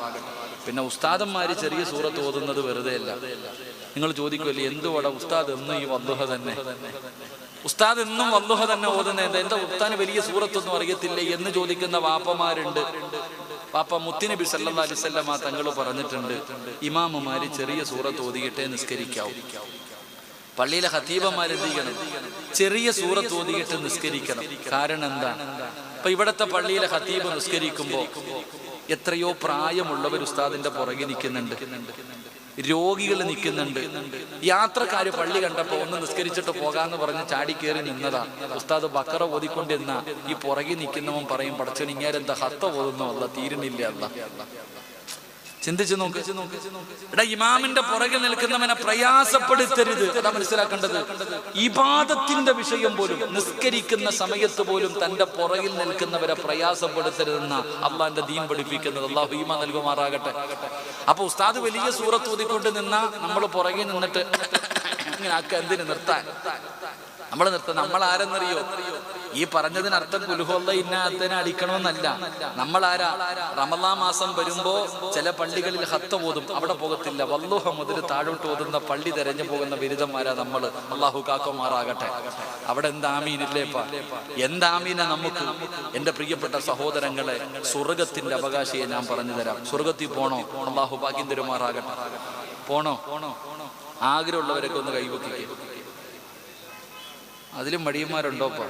പിന്നെ ഉസ്താദന്മാര് ചെറിയ സൂറത്ത് ഓതുന്നത് വെറുതെ അല്ല. നിങ്ങൾ ചോദിക്കുമല്ലേ, എന്തുവാടാ ഉസ്താദ് എന്നും ഈ വദ്ദുഹ തന്നെ, ഉസ്താദ് എന്നും വദ്ദുഹ തന്നെ ഓതുന്നത്, എന്താ ഉസ്താദിന് വലിയ സൂറത്തൊന്നും അറിയത്തില്ലേ എന്ന് ചോദിക്കുന്ന വാപ്പമാരുണ്ട്. പാപ്പ മുത്തുനബി സല്ലല്ലാഹു അലൈഹി വസല്ലം തങ്ങൾ പറഞ്ഞിട്ടുണ്ട്, ഇമാമുമാര് ചെറിയ സൂറത്ത് ഓതിയിട്ടേ നിസ്കരിക്കാവൂ. പള്ളിയിലെ ഖതീബന്മാരെന്ത് ചെയ്യണം? ചെറിയ സൂറത്ത് ഓതിയിട്ട് നിസ്കരിക്കണം. കാരണം എന്താ? ഇപ്പൊ ഇവിടത്തെ പള്ളിയിലെ ഖതീബ് നിസ്കരിക്കുമ്പോ എത്രയോ പ്രായമുള്ളവർ ഉസ്താദിന്റെ പുറകെ നിൽക്കുന്നുണ്ട്, രോഗികൾ നിൽക്കുന്നുണ്ട്. യാത്രക്കാര് പള്ളി കണ്ടപ്പോ ഒന്ന് നിസ്കരിച്ചിട്ട് പോകാന്ന് പറഞ്ഞ് ചാടി കയറി നിന്നതാ. ഉസ്താദ് ബക്കറ ഓതിക്കൊണ്ടിരുന്ന ഈ പുറകെ നിൽക്കുന്നവൻ പറയും, പടച്ചോൻ ഇങ്ങേരെന്താ ഹത്ത ഓതുന്നു, അല്ല തീരുന്നില്ല. അല്ല, ചിന്തിച്ചു നോക്ക്. എടാ, ഇമാമിന്റെ പുറകിൽ നിൽക്കുന്നവനെ പ്രയാസപ്പെടുത്തരുത്. അതാ മനസ്സിലാക്കേണ്ടത്. ഇബാദത്തിന്റെ വിഷയം പോലും, നിസ്കരിക്കുന്ന സമയത്ത് പോലും തന്റെ പുറകിൽ നിൽക്കുന്നവരെ പ്രയാസപ്പെടുത്തരുതെന്ന അള്ളാന്റെ ദീൻ പഠിപ്പിക്കുന്നത്. അല്ലാഹു ഈമാൻ നൽകുമാറാകട്ടെ. അപ്പൊ ഉസ്താദ് വലിയ സൂറത്ത് ഓതിക്കൊണ്ട് നിന്നാ നമ്മൾ പുറകിൽ നിന്നിട്ട് ഇങ്ങനെ ആക്ക, എന്തിന് നിർത്താൻ? നമ്മൾ നിർത്താൻ. നമ്മൾ ആരെന്നറിയോ? ഈ പറഞ്ഞതിനർത്ഥം കുൽഹുവല്ല ഇന്നത്തിനെ അടിക്കണമെന്നല്ല. നമ്മളാരാ? റമളാൻ മാസം വരുമ്പോ ചില പള്ളികളിൽ ഹത്ത ഓതും, അവിടെ പോകത്തില്ല. വല്ലുഹ മുതൽ താഴോട്ട് ഓതുന്ന പള്ളി തെരഞ്ഞു പോകുന്ന ബിരുദന്മാരാ നമ്മൾ. അല്ലാഹു കാക്കുമാറാകട്ടെ. അവിടെ എന്താമീനില്ലേപ്പാ? എന്താമീന നമുക്ക്? എന്റെ പ്രിയപ്പെട്ട സഹോദരങ്ങളെ, സ്വർഗത്തിന്റെ അവകാശിയെ ഞാൻ പറഞ്ഞു തരാം. സ്വർഗത്തിൽ പോണോ? അല്ലാഹു ഭാഗ്യം തരുമാറാകട്ടെ. പോണോ? ആഗ്രഹമുള്ളവരൊക്കെ ഒന്ന് കൈവയ്ക്കുക. അതിലും മടിയന്മാരുണ്ടോപ്പാ?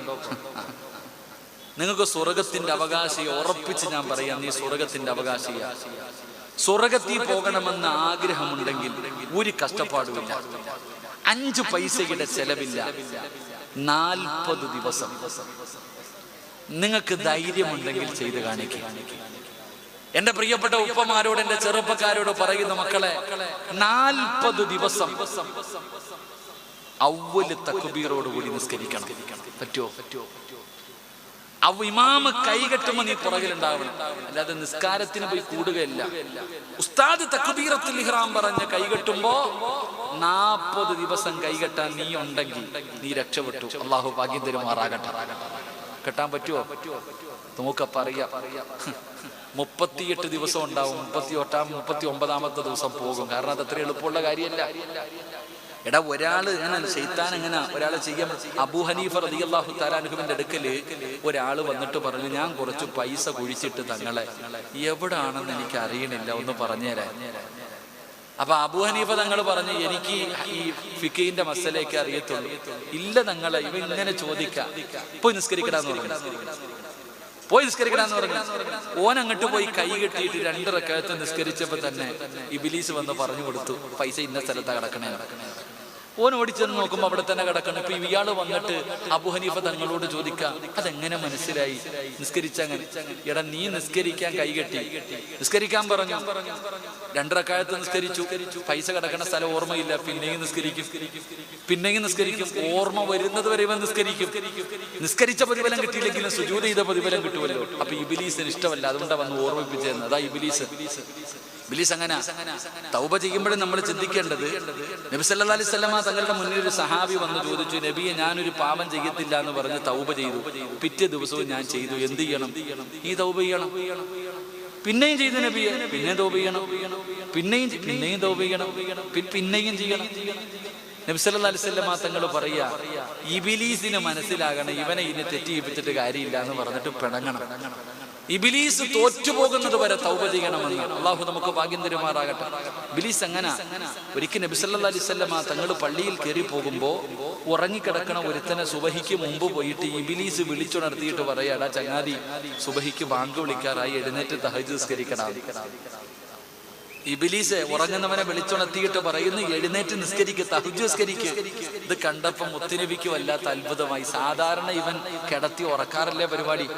നിങ്ങൾക്ക് സ്വർഗത്തിന്റെ അവകാശിയെ ഉറപ്പിച്ച് ഞാൻ പറയാം, നീ സ്വർഗത്തിന്റെ അവകാശിയാ. സ്വർഗത്തിൽ പോകണമെന്ന ആഗ്രഹമുണ്ടെങ്കിൽ ഒരു കഷ്ടപ്പാടുമില്ല, 5 പൈസയുടെ ചെലവില്ല, 40 ദിവസം നിങ്ങൾക്ക് ധൈര്യമുണ്ടെങ്കിൽ ചെയ്ത് കാണിക്കുക. എന്റെ പ്രിയപ്പെട്ട ഉപ്പമാരോട്, എന്റെ ചെറുപ്പക്കാരോട് പറയുന്ന മക്കളെ, 40 ദിവസം അവ്വല് തക്ബീറോട് കൂടി നിസ്കരിക്കണം. പറ്റുമോ? ഇമാമ് കൈകെട്ടുമ്പോ നീ പുറകിലുണ്ടാവണം, അല്ലാതെ നിസ്കാരത്തിന് പോയി കൂടുകയല്ല. ഉസ്താദ് തക്ബീറത്തുൽ ഇഹ്റാം പറഞ്ഞ് കൈകെട്ടുമ്പോ 40 ദിവസം കൈകെട്ടാൻ നീ ഉണ്ടെങ്കിൽ നീ രക്ഷപ്പെട്ടു. അള്ളാഹു ഭാഗ്യം തരുമാറാകട്ടെ. കെട്ടാൻ പറ്റുമോ? നോക്കപ്പ അറിയാം. 38 ദിവസം ഉണ്ടാവും. 39ാമത്തെ ദിവസം പോകും. കാരണം അത് അത്ര എളുപ്പമുള്ള കാര്യമല്ല. എടാ, ഒരാള് ഇങ്ങനെ ശൈത്താൻ എങ്ങനെ ഒരാളെ ചെയ്യാൻ. അബൂ ഹനീഫ റളിയല്ലാഹു തആല അൻഹുവിന്റെ അടുക്കല് ഒരാള് വന്നിട്ട് പറഞ്ഞു, ഞാൻ കുറച്ച് പൈസ കുഴിച്ചിട്ട് തങ്ങളെ എവിടാണെന്ന് എനിക്ക് അറിയണില്ല, ഒന്ന് പറഞ്ഞുതരാൻ. അപ്പൊ അബൂ ഹനീഫ തങ്ങൾ പറഞ്ഞു, എനിക്ക് ഈ ഫിഖിന്റെ മസലയൊക്കെ അറിയത്തുള്ളൂ. ഇല്ല തങ്ങളെ, ഇവ ഇങ്ങനെ ചോദിക്കാം, പോയി നിസ്കരിക്കടാന്ന് പറഞ്ഞു. പോയി നിസ്കരിക്കടാന്ന് പറഞ്ഞു. ഓൻ അങ്ങോട്ട് പോയി കൈ കെട്ടിയിട്ട് 2 റക്അത്ത് നിസ്കരിച്ചപ്പോ തന്നെ ഇബ്ലീസ് വന്ന് പറഞ്ഞു കൊടുത്തു, പൈസ ഇന്ന സ്ഥലത്താ കിടക്കണേ. ഓൻ ഓടിച്ചെന്ന് നോക്കുമ്പോ അവിടെ തന്നെ കിടക്കണം. ഇപ്പൊ ഇയാള് വന്നിട്ട് അബൂ ഹനീഫ തങ്ങളോട് ചോദിക്കാം, അതെങ്ങനെ മനസ്സിലായി? നിസ്കരിച്ചങ്ങനെ. എടാ, നീ നിസ്കരിക്കാൻ കൈകെട്ടി, നിസ്കരിക്കാൻ പറഞ്ഞു, 2 റക്അത്ത് നിസ്കരിച്ചു, പൈസ കിടക്കണ സ്ഥലം ഓർമ്മയില്ല, പിന്നെയും നിസ്കരിക്കും, പിന്നെയും നിസ്കരിക്കും, ഓർമ്മ വരുന്നത് വരെ ഇവൻ നിസ്കരിക്കും. നിസ്കരിച്ച പ്രതിഫലം കിട്ടിയില്ലെങ്കിലും സുജൂദ് ചെയ്ത പ്രതിഫലം കിട്ടുമല്ലോ. അപ്പൊ ഇബ്ലീസിന് ഇഷ്ടമല്ല, അതുകൊണ്ടാണ് വന്ന് ഓർമ്മിപ്പിച്ചതെന്ന്. അതാ ഇബ്ലീസ്. ഇബ്ലീസ് അങ്ങനെ തൗബ ചെയ്യുമ്പോഴും നമ്മൾ ചിന്തിക്കേണ്ടത്, നബി സല്ലല്ലാഹു അലൈഹി വസല്ലമ തങ്ങളുടെ മുന്നിൽ ഒരു സഹാബി വന്ന് ചോദിച്ചു, നബിയെ, ഞാനൊരു പാപം ചെയ്യത്തില്ല എന്ന് പറഞ്ഞ് തൗബ ചെയ്തു. പിറ്റേ ദിവസവും ഞാൻ ചെയ്തു, എന്ത് ചെയ്യണം? ഈ തൗബ ചെയ്യണം. പിന്നെയും ചെയ്തു നബിയെ, പിന്നെ തൗബ ചെയ്യണം, പിന്നെയും തൗബ ചെയ്യണം, പിന്നെയും ചെയ്യണം. നബി സല്ലല്ലാഹു അലൈഹി വസല്ലമ തങ്ങൾ പറയാ, ഇബ്ലീസിന് മനസ്സിലാകണം ഇവനെ ഇനി തെറ്റിയിപ്പിച്ചിട്ട് കാര്യമില്ല എന്ന് പറഞ്ഞിട്ട് പിണങ്ങണം. ഇബ്ലീസ് തോറ്റുപോകുന്നത് വരെ തൗബ ചെയ്യണമെന്ന്. അള്ളാഹു നമുക്ക് ഭാഗ്യം തരുമാറാകട്ടെ. ഇബ്ലീസ് അങ്ങനെ. ഒരിക്കൽ നബി സല്ലല്ലാഹു അലൈഹി വസല്ലമ തങ്ങൾ പള്ളിയിൽ കയറി പോകുമ്പോ ഉറങ്ങിക്കിടക്കണ ഒരുത്തനെ സുബഹിക്ക് മുമ്പ് പോയിട്ട് ഇബ്ലീസ് വിളിച്ചുണർത്തിയിട്ട് പറയാടാ ചങ്ങാതി, സുബഹിക്ക് ബാങ്ക് വിളിക്കാറായി, എഴുന്നേറ്റ് തഹജ്ജുദ് നിസ്കരിക്കണം. ഇബ്ലീസ് ഉറങ്ങുന്നവനെ വിളിച്ചുണർത്തിയിട്ട് പറയുന്നു, എഴുന്നേറ്റ് നിസ്കരിക്ക്, തഹജ്ജുദ് നിസ്കരിക്ക്. ഇത് കണ്ടപ്പം മുത്തുനബിക്ക് വല്ലാത്ത അത്ഭുതമായി. സാധാരണ ഇവൻ കിടത്തി ഉറക്കാറല്ലേ പരിപാടി.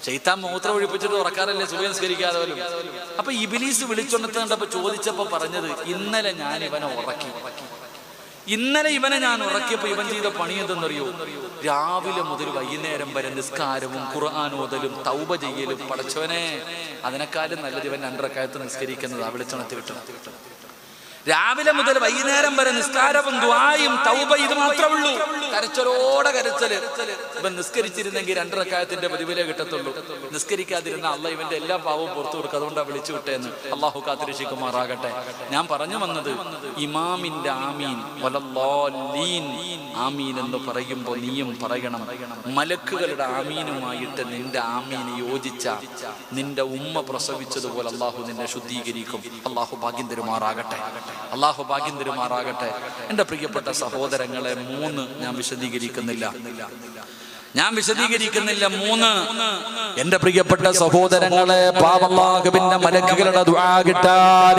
ശൈത്താൻ മൂത്രം ഒഴിപ്പിച്ചിട്ട് ഉറക്കാറല്ലേ സുബഹി നിസ്കരിക്കാതെ പോലും. അപ്പൊ ഇബ്ലീസ് വിളിച്ചുണർത്തി കണ്ടപ്പോ ചോദിച്ചപ്പോ പറഞ്ഞത്, ഇന്നലെ ഞാൻ ഇവനെ ഉറക്കി. ഇന്നലെ ഇവനെ ഞാൻ ഉറക്കിയപ്പോ ഇവൻ ചെയ്ത പണി എന്തെന്നറിയോ? രാവിലെ മുതൽ വൈകുന്നേരം വരെ നിസ്കാരവും ഖുർആൻ ഓതലും തൗബ ചെയ്യലും. പടച്ചവനെ, അതിനെക്കാളും നല്ലത് ഇവൻ 2 റക്അത്ത് നിസ്കരിക്കുന്നതാ. വിളിച്ചുണർത്തി വിട്ടു. രാവിലെ മുതൽ വൈകുന്നേരം വരെ നിസ്കാരവും ദുആയും തൗബ, ഇത് മാത്രമേ ഉള്ളൂ. കരച്ചലോടെ കരച്ചല്. ഇവൻ നിസ്കരിച്ചിരുന്നെങ്കിൽ 2 റക്അത്തിന്റെ പ്രതിഫലം കിട്ടത്തുള്ളൂ. നിസ്കരിക്കാതിരുന്ന അള്ളാഹ് ഇവന്റെ എല്ലാ പാവവും പുറത്തു കൊടുക്കും. അതുകൊണ്ടാണ് വിളിച്ചു വിട്ടേന്ന്. അള്ളാഹു കാത്തിരക്ഷിക്കുമാറാകട്ടെ. ഞാൻ പറഞ്ഞു വന്നത്, ഇമാമിന്റെ ആമീൻ വലല്ലാലീൻ ആമീൻ എന്ന് പറയുമ്പോൾ നീയും പറയണം, മലക്കുകളുടെ ആമീനുമായിട്ട് നിന്റെ ആമീൻ യോജിച്ച നിന്റെ ഉമ്മ പ്രസവിച്ചതുപോലെ അള്ളാഹു നിന്നെ ശുദ്ധീകരിക്കും. അള്ളാഹു ഭാഗ്യം തരുമാറാകട്ടെ. അള്ളാഹു ഭാഗ്യം തരുമാറാകട്ടെ. എന്റെ പ്രിയപ്പെട്ട സഹോദരങ്ങളെ, 3 ഞാൻ വിശദീകരിക്കുന്നില്ല. 3 എന്റെ പ്രിയപ്പെട്ട സഹോദരങ്ങളെ, അല്ലാഹുവിന്റെ മലക്കുകളുടെ ദുആ കിട്ടാൻ,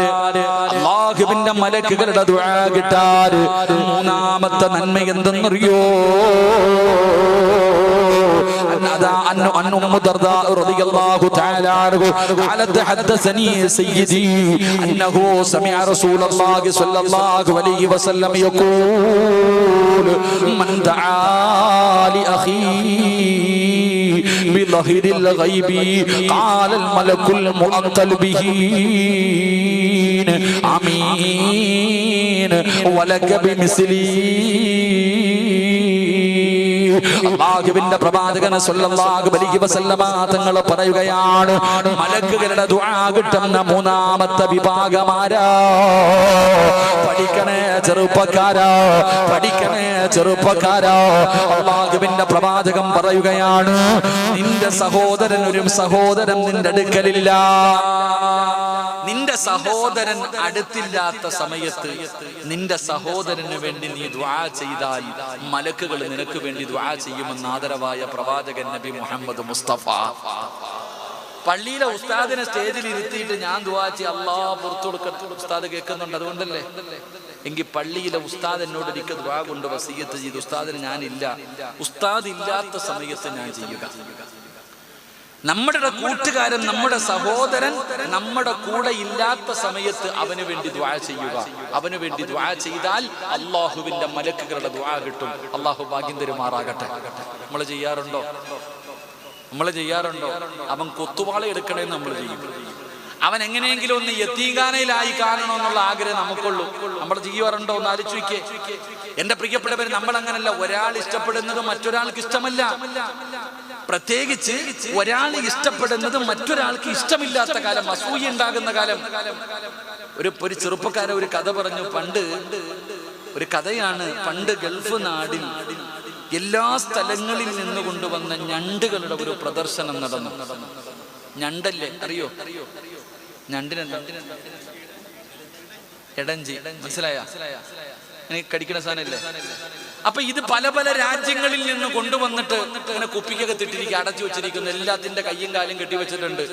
അല്ലാഹുവിന്റെ മലക്കുകളുടെ ദുആ കിട്ടാൻ 3ാമത്തെ നന്മ എന്തെന്നറിയോ? عن أم الدرداء رضي الله تعالى عنه قالت حدثني سيدي أنه سمع رسول الله صلى الله عليه وسلم يقول من دعا لأخيه بظهر الغيب قال الملك المؤكل به آمين ولك بمثلي. അല്ലാഹുവിന്റെ പ്രവാചകൻ സ്വല്ലല്ലാഹു അലൈഹി വസല്ലമ തങ്ങൾ പറയുകയാണ്, മലക്കുകളുടെ ദുആ കിട്ടുന്ന 3ാമത്തെ വിഭാഗമാരാ. പഠിക്കണേ ചെറുപ്പക്കാരാ, പഠിക്കണേ ചെറുപ്പക്കാരാ. അല്ലാഹുവിന്റെ പ്രവാചകൻ പറയുകയാണ്, നിന്റെ സഹോദരൻ നിന്റെ അടുക്കലില്ല. നിന്റെ സഹോദരൻ അടുത്തില്ലാത്ത സമയത്ത് നിന്റെ സഹോദരന് വേണ്ടി നീ ദുആ ചെയ്താൽ മലക്കുകൾ നിനക്ക് വേണ്ടി ദുആ ചെയ്യുമെന്ന് ആദരവായ പ്രവാചകൻ നബി മുഹമ്മദ് മുസ്തഫ. പള്ളിയിലെ ഉസ്താദിനെ സ്റ്റേജിൽ ഇരുത്തിയിട്ട് ഞാൻ ദുആ ചെയ്യ, അല്ലാഹ് പുറത്തു കൊടുക്കട്ടെ. ഉസ്താദ് കേൾക്കുന്നുണ്ട്, അതുകൊണ്ടല്ലേ. എങ്കിൽ പള്ളിയിലെ ഉസ്താദ് എന്നോട് എനിക്ക് ദുആ കൊണ്ട് വസിയത്ത് ചെയ്തു. ഉസ്താദിന് ഞാനില്ല, ഉസ്താദ് ഇല്ലാത്ത സമയത്ത് ഞാൻ ചെയ്യുക. നമ്മുടെ കൂട്ടുകാരൻ, നമ്മുടെ സഹോദരൻ നമ്മുടെ കൂടെ ഇല്ലാത്ത സമയത്ത് അവന് വേണ്ടി ദുആ ചെയ്യുക. അവന് വേണ്ടി ദുആ ചെയ്താൽ അള്ളാഹുവിന്റെ മലക്കുകളുടെ ദുആ കിട്ടും. അള്ളാഹു ഭാഗ്യം തരുമാറാകട്ടെ. നമ്മൾ ചെയ്യാറുണ്ടോ? അവൻ കൊത്തുവാള എടുക്കണേന്ന് നമ്മൾ ചെയ്യും. അവൻ എങ്ങനെയെങ്കിലും ഒന്ന് യതീംഖാനയിലായി കാണണമെന്നുള്ള ആഗ്രഹം നമുക്കുള്ളൂ. നമ്മൾ ചെയ്യാറുണ്ടോ? ഒന്ന് ആലോചിക്കേ. എന്റെ പ്രിയപ്പെട്ടവർ, നമ്മൾ അങ്ങനല്ല. ഒരാൾ ഇഷ്ടപ്പെടുന്നത് മറ്റൊരാൾക്ക് ഇഷ്ടമല്ല. പ്രത്യേകിച്ച് ഒരാൾ ഇഷ്ടപ്പെടുന്നത് മറ്റൊരാൾക്ക് ഇഷ്ടമില്ലാത്ത കാലം, അസൂയ ഉണ്ടാകുന്ന കാലം. ഒരു ചെറുപ്പക്കാരൻ ഒരു കഥ പറഞ്ഞു. ഒരു കഥയാണ്. പണ്ട് ഗൾഫ് നാടിൽ എല്ലാ സ്ഥലങ്ങളിൽ നിന്ന് കൊണ്ടുവന്ന ഞണ്ടുകളുടെ ഒരു പ്രദർശനം നടന്നു. ഞണ്ടല്ലേ, അറിയോ? ഞണ്ടിനെന്താ? എടഞ്ചി, മനസ്സിലായ? എനിക്ക് കടിക്കുന്ന സാധനല്ലേ? അപ്പൊ ഇത് പല പല രാജ്യങ്ങളിൽ നിന്ന് കൊണ്ടുവന്നിട്ട് ഇങ്ങനെ കുപ്പിക്കൊക്കെ തിട്ടിരിക്കുക, അടച്ചു വെച്ചിരിക്കുന്നു. എല്ലാത്തിന്റെ കയ്യും കാലും കെട്ടിവെച്ചിട്ടുണ്ട്.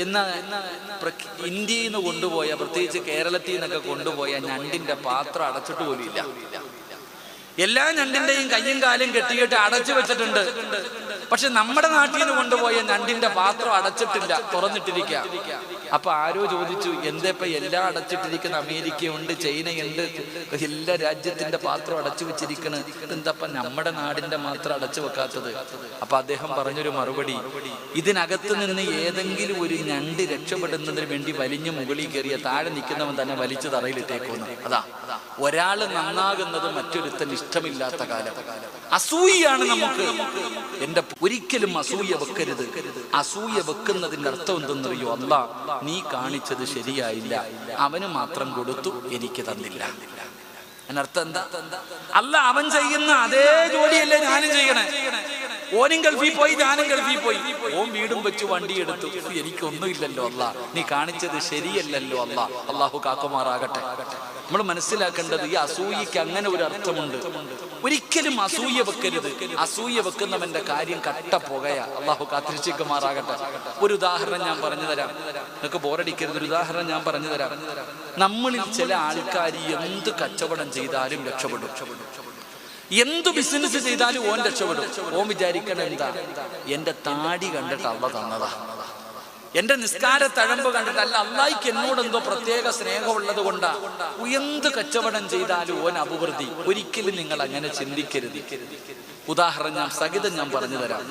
എന്നാ ഇന്ത്യയിൽ നിന്ന് കൊണ്ടുപോയ, പ്രത്യേകിച്ച് കേരളത്തിൽ നിന്നൊക്കെ കൊണ്ടുപോയ ഞണ്ടിന്റെ പാത്രം അടച്ചിട്ട് പോലും ഇല്ല. എല്ലാ ഞണ്ടിന്റെയും കയ്യും കാലും കെട്ടിയിട്ട് അടച്ചു വെച്ചിട്ടുണ്ട്. പക്ഷെ നമ്മുടെ നാട്ടിൽ നിന്ന് കൊണ്ടുപോയ ഞണ്ടിന്റെ പാത്രം അടച്ചിട്ടില്ല, തുറന്നിട്ടിരിക്കുക. അപ്പൊ ആരോ ചോദിച്ചു, എന്തേപ്പ എല്ലാം അടച്ചിട്ടിരിക്കുന്ന? അമേരിക്കയുണ്ട്, ചൈനയുണ്ട്, എല്ലാ രാജ്യത്തിന്റെ പാത്രം അടച്ചു വെച്ചിരിക്കണ്, എന്തപ്പ നമ്മുടെ നാടിന്റെ മാത്രം അടച്ചു വെക്കാത്തത്? അപ്പൊ അദ്ദേഹം പറഞ്ഞൊരു മറുപടി, ഇതിനകത്ത് നിന്ന് ഏതെങ്കിലും ഒരു ഞണ്ട് രക്ഷപ്പെടുന്നതിന് വേണ്ടി വലിഞ്ഞു മുകളിൽ കയറിയ താഴെ നിൽക്കുന്നവൻ തന്നെ വലിച്ചു തറയിലിട്ടേക്കുന്നു. അതാ ഒരാള് നന്നാകുന്നത് മറ്റൊരുത്തൻ ഇഷ്ടമില്ലാത്ത കാലം. അസൂയാണ് നമുക്ക്. ഒരിക്കലും അസൂയ വെക്കരുത്. അസൂയ വെക്കുന്നതിന്റെ അർത്ഥം എന്തെന്നറിയോ? അല്ലാ, നീ കാണിച്ചത് ശരിയായില്ല, അവന് മാത്രം കൊടുത്തു, എനിക്ക് തന്നില്ല. അതിനർത്ഥം എന്താ? അല്ല, അവൻ ചെയ്യുന്ന അതേ ജോലിയല്ലേ ഞാനും ചെയ്യണേ. ഓനും ഗൾഫിൽ പോയി, ഞാനും ഗൾഫിൽ പോയി. ഓൻ വീടും വെച്ച് വണ്ടി എടുത്തു, എനിക്കൊന്നുമില്ലല്ലോ അല്ലാ, നീ കാണിച്ചത് ശരിയല്ലല്ലോ അല്ലാ. അള്ളാഹു കാക്കുമാറാകട്ടെ. നമ്മൾ മനസ്സിലാക്കേണ്ടത് ഈ അസൂയക്ക് അങ്ങനെ ഒരു അർത്ഥമുണ്ട്. ഒരിക്കലും അസൂയ വെക്കരുത്. അസൂയ വെക്കുന്നവന്റെ കാര്യം കട്ട പുകയാ. അള്ളാഹു കാത്തിരിക്കുമാറാകട്ടെ. ഒരു ഉദാഹരണം ഞാൻ പറഞ്ഞു തരാം, നിങ്ങൾക്ക് ബോറടിക്കരുത്. ഒരു ഉദാഹരണം ഞാൻ പറഞ്ഞു തരാം. നമ്മളിൽ ചില ആൾക്കാർ എന്ത് കച്ചവടം ചെയ്താലും രക്ഷപ്പെടും, എന്ത് ബിസിനസ് ചെയ്താലും ഓൻ രക്ഷപ്പെടും. ഓൻ വിചാരിക്കണം എന്താ? എന്റെ താടി കണ്ടിട്ട് അള്ള തന്നതാ, എന്റെ നിസ്കാര തഴമ്പ് കണ്ടിട്ടല്ല, അള്ളാഹിക്ക് എന്നോട് എന്തോ പ്രത്യേക സ്നേഹമുള്ളത് കൊണ്ടാ. എന്ത് കച്ചവടം ചെയ്താലും ഓൻ അഭിവൃദ്ധി. ഒരിക്കലും നിങ്ങൾ അങ്ങനെ ചിന്തിക്കരുത്. ഉദാഹരണം സഹിതം ഞാൻ പറഞ്ഞു തരാം.